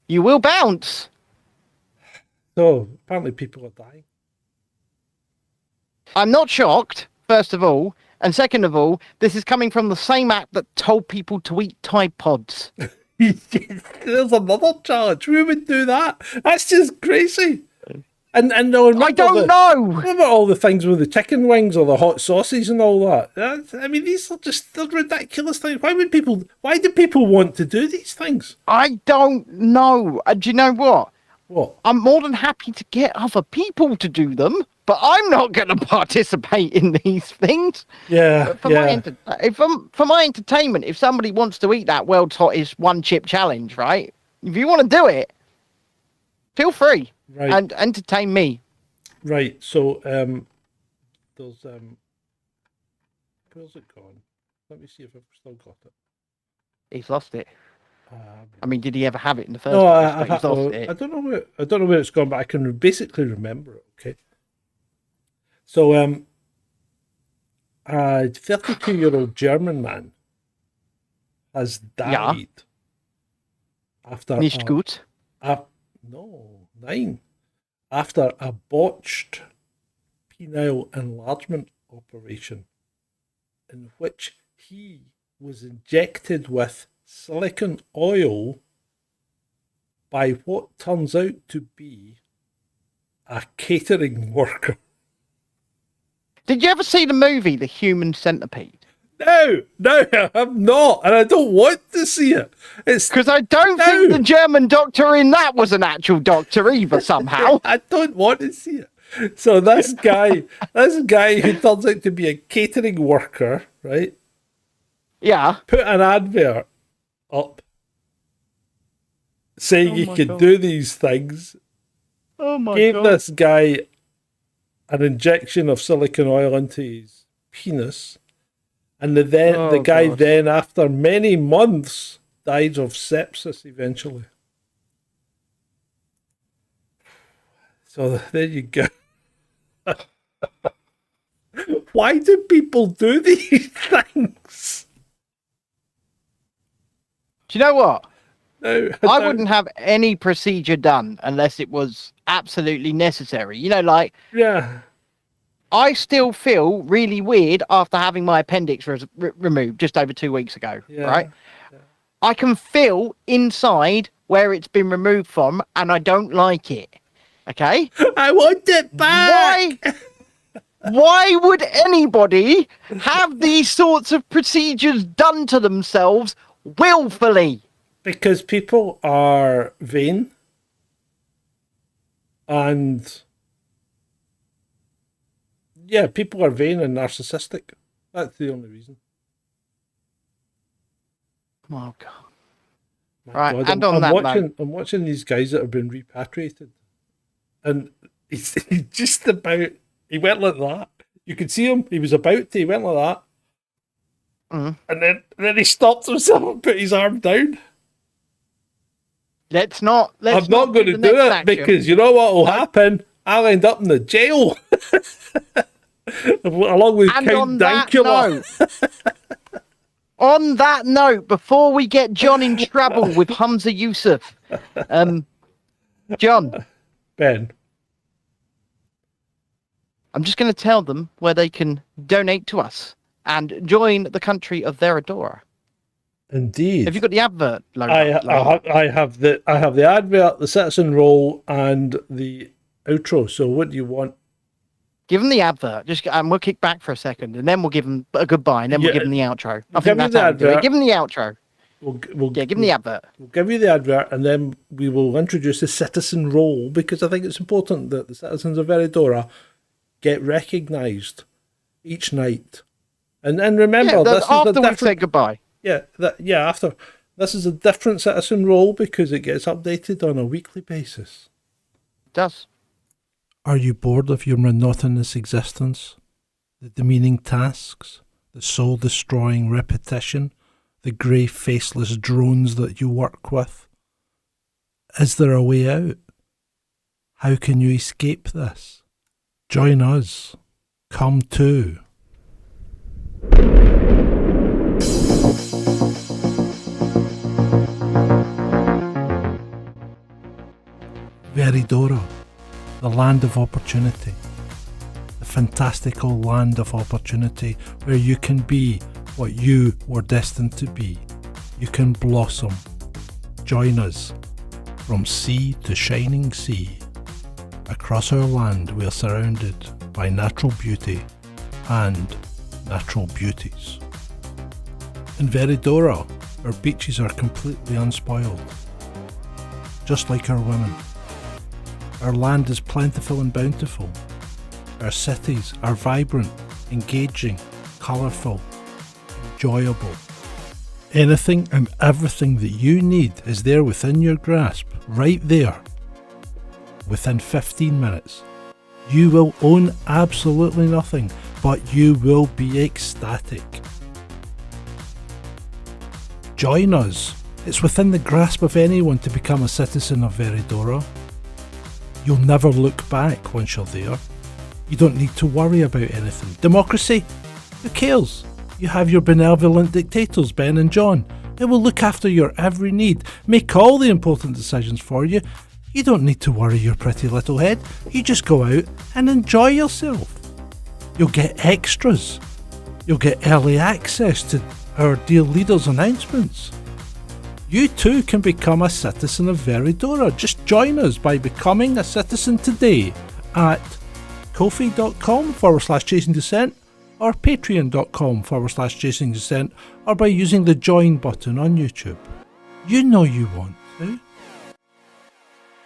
You will bounce. So apparently people are dying. I'm not shocked, first of all. And second of all, this is coming from the same app that told people to eat Tide Pods. There's another challenge. Who would do that? That's just crazy. And no, I don't know. Remember all the things with the chicken wings or the hot sauces and all that? I mean, these are they're ridiculous things. Why do people want to do these things? I don't know. Do you know what? What? I'm more than happy to get other people to do them, but I'm not going to participate in these things. Yeah, For my entertainment, if somebody wants to eat that world's hottest one chip challenge, right? If you want to do it, feel free and entertain me. Right. So, there's where's it gone? Let me see if I've still got it. He's lost it. I mean, did he ever have it in the first No, place? He's lost it. I don't know where it's gone, but I can basically remember it. Okay. So, a 32-year-old German man has died after Nicht gut. No, 9. After a botched penile enlargement operation in which he was injected with silicone oil by what turns out to be a catering worker. Did you ever see the movie The Human Centipede? No, I have not, and I don't want to see it. It's because I don't think the German doctor in that was an actual doctor either. Somehow, I don't want to see it. So this guy who turns out to be a catering worker, right? Yeah. Put an advert up saying he could do these things. Oh my Gave God. this guy an injection of silicone oil into his penis. And the guy then, after many months, died of sepsis eventually. So there you go. Why do people do these things? Do you know what? No, I wouldn't have any procedure done unless it was absolutely necessary. You know, like... Yeah. I still feel really weird after having my appendix removed just over 2 weeks ago, right? Yeah. I can feel inside where it's been removed from, and I don't like it. Okay? I want it back! Why would anybody have these sorts of procedures done to themselves willfully? Because people are vain and... Yeah, people are vain and narcissistic. That's the only reason. Oh, God. Right, God, and I'm watching these guys that have been repatriated. And he's just about... He went like that. You could see him. He was about to. He went like that. Mm. And then he stopped himself and put his arm down. I'm not going to do it because you know what will happen? I'll end up in the jail. Along with Count Dankula. On that note, before we get John in trouble with Hamza Yusuf, John. Ben. I'm just going to tell them where they can donate to us and join the country of Veradora. Indeed. Have you got the advert? I have the advert, the citizen role, and the outro. So what do you want? Give them the advert. And we'll kick back for a second, and then we'll give them a goodbye, and then we'll give them the outro. I think that's how we do it. Give them the outro. Give them the advert. We'll give you the advert, and then we will introduce the citizen role, because I think it's important that the citizens of Veradora get recognised each night. And remember, this after is a we've said goodbye. After. This is a different citizen role because it gets updated on a weekly basis. It does. Are you bored of your monotonous existence? The demeaning tasks? The soul-destroying repetition? The grey, faceless drones that you work with? Is there a way out? How can you escape this? Join us. Come too. Veradora, the land of opportunity. The fantastical land of opportunity where you can be what you were destined to be. You can blossom. Join us. From sea to shining sea. Across our land we are surrounded by natural beauty and natural beauties. In Veradora, our beaches are completely unspoiled. Just like our women. Our land is plentiful and bountiful. Our cities are vibrant, engaging, colourful, enjoyable. Anything and everything that you need is there within your grasp, right there, within 15 minutes. You will own absolutely nothing, but you will be ecstatic. Join us. It's within the grasp of anyone to become a citizen of Veridora. You'll never look back once you're there. You don't need to worry about anything. Democracy? Who cares? You have your benevolent dictators, Ben and John. They will look after your every need, make all the important decisions for you. You don't need to worry your pretty little head. You just go out and enjoy yourself. You'll get extras. You'll get early access to our dear leaders' announcements. You too can become a citizen of Veridora. Just join us by becoming a citizen today at ko-fi.com/Chasing Dissent or patreon.com/Chasing Dissent, or by using the join button on YouTube. You know you want to.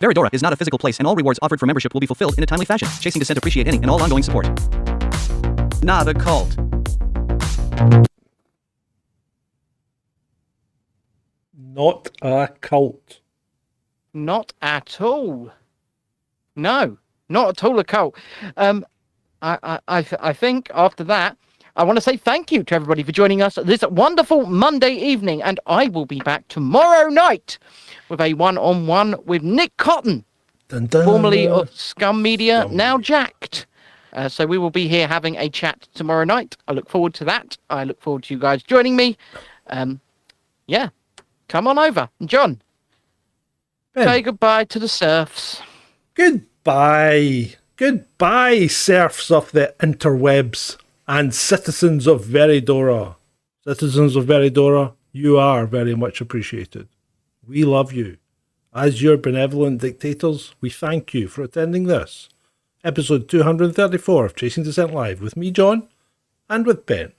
Veridora is not a physical place, and all rewards offered for membership will be fulfilled in a timely fashion. Chasing Dissent appreciate any and all ongoing support. Not a cult. Not a cult. Not at all. No, not at all a cult. I think after that, I want to say thank you to everybody for joining us this wonderful Monday evening, and I will be back tomorrow night with a one-on-one with Nick Cotton, Dun, dun, formerly of Scum Media, now Jacked. So we will be here having a chat tomorrow night. I look forward to that. I look forward to you guys joining me. Yeah, come on over. John, Ben. say goodbye to the serfs. Goodbye. Goodbye, serfs of the interwebs and citizens of Veridora. Citizens of Veridora, you are very much appreciated. We love you. As your benevolent dictators, we thank you for attending this, episode 234 of Chasing Dissent Live, with me, John, and with Ben.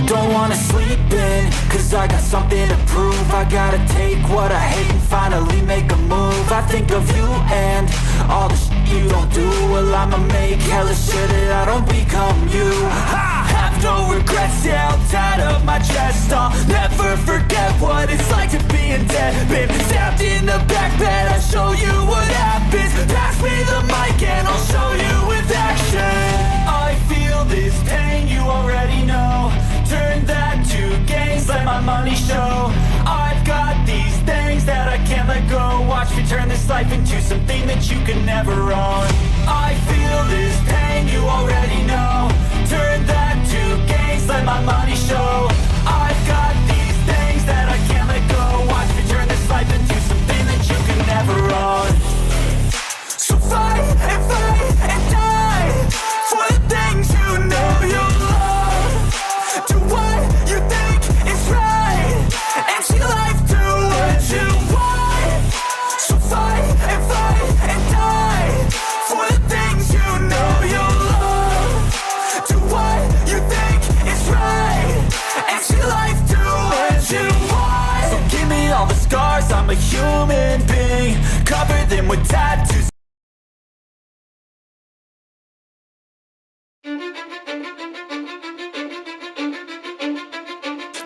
Don't wanna sleep in, cause I got something to prove. I gotta take what I hate and finally make a move. I think of you and all the shit you don't do. Well, I'ma make hella sure that I don't become you. I have no regrets, yeah, I'll tie up my chest. I'll never forget what it's like to be in debt. Been stabbed in the back bed, I'll show you what happens. Pass me the mic and I'll show you with action. I feel this pain, you already know. Turn that to gains, let my money show. I've got these things that I can't let go. Watch me turn this life into something that you can never own. I feel this pain, you already know. Turn that to gains, let my money show. I've got these things that I can't let go. Watch me turn this life into something that you can never own. So fight and die for the things you know you love. Do what you think is right, and see life do what you want. So fight and die for the things you know you love. Do what you think is right, and see life do what you want. So give me all the scars, I'm a human being. Cover them with tattoos.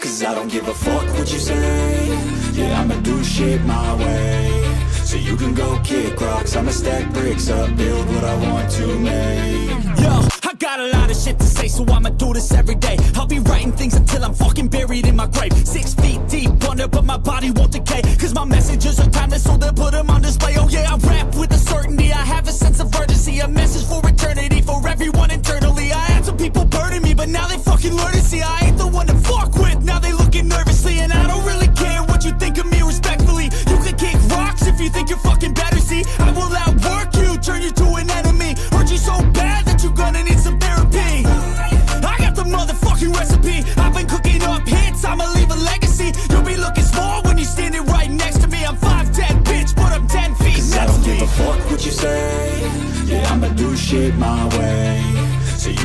Cause I don't give a fuck what you say. Yeah, I'ma do shit my way. So you can go kick rocks, I'ma stack bricks up, build what I want to make. Yo, I got a lot of shit to say, so I'ma do this every day. I'll be writing things until I'm fucking buried in my grave. 6 feet deep under, but my body won't decay. Cause my messages are timeless, so they'll put them on display. Oh yeah, I rap with a certainty, I have a sense of urgency. A message for eternity, for everyone internally. I had some people burning me, but now they fucking learn to see I ain't the one to fuck with. Now they looking nervously, and I don't really care what you think of me respectfully. You can kick rocks if you think you're fucking better, see. I will outwork you, turn you to an enemy. Hurt you so bad that you're gonna need some therapy. I got the motherfucking recipe. I've been cooking up hits, I'ma leave a legacy. You'll be looking small when you're standing right next to me. I'm 5'10", bitch, but I'm 10 feet next to me. I don't give a fuck what you say. Yeah, I'ma do shit my way.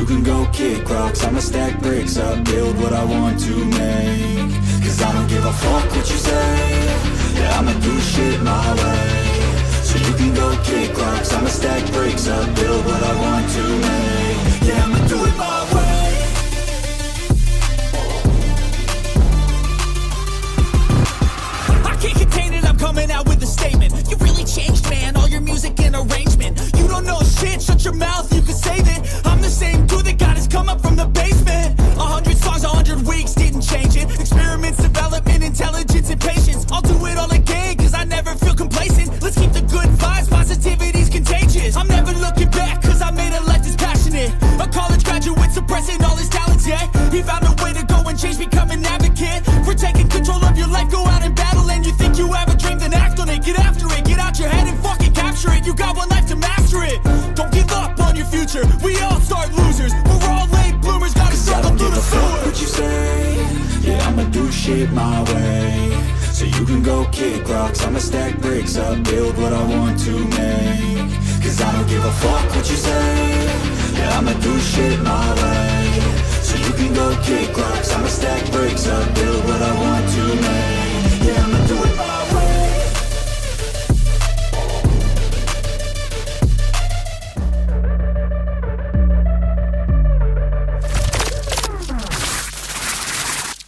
you can go kick rocks, I'ma stack bricks up, build what I want to make. Cause I don't give a fuck what you say, yeah, I'ma do shit my way. So you can go kick rocks, I'ma stack bricks up, build what I want to make. Yeah, I'ma do it my way. I can't contain it, I'm coming out with a statement. You really changed, man, all your music and arrangement. You don't know shit, shut your mouth, you can save it. I'm the same dude that got his come up from the basement. 100 songs, 100 weeks, didn't change it. Experiments, development, intelligence, and patience. I'll do it all again, cause I never feel complacent. Let's keep the good vibes, positivity's contagious. I'm never looking back, cause I made a life that's passionate. A college graduate suppressing all his talents, yeah. He found a way to go and change, become an advocate. For taking control of your life, go out and battle. And you think you have a dream, then act on it. Get after it, get out your head and fucking capture it. You got one life to master it. Don't give up on your future, we all start losers. We're all late bloomers, gotta struggle through the sewer. What you say, yeah, I'ma do shit my way. So you can go kick rocks, I'ma stack bricks up, build what I want to make. Cause I don't give a fuck what you say, yeah, I'ma do shit my way. So you can go kick rocks, I'ma stack bricks up,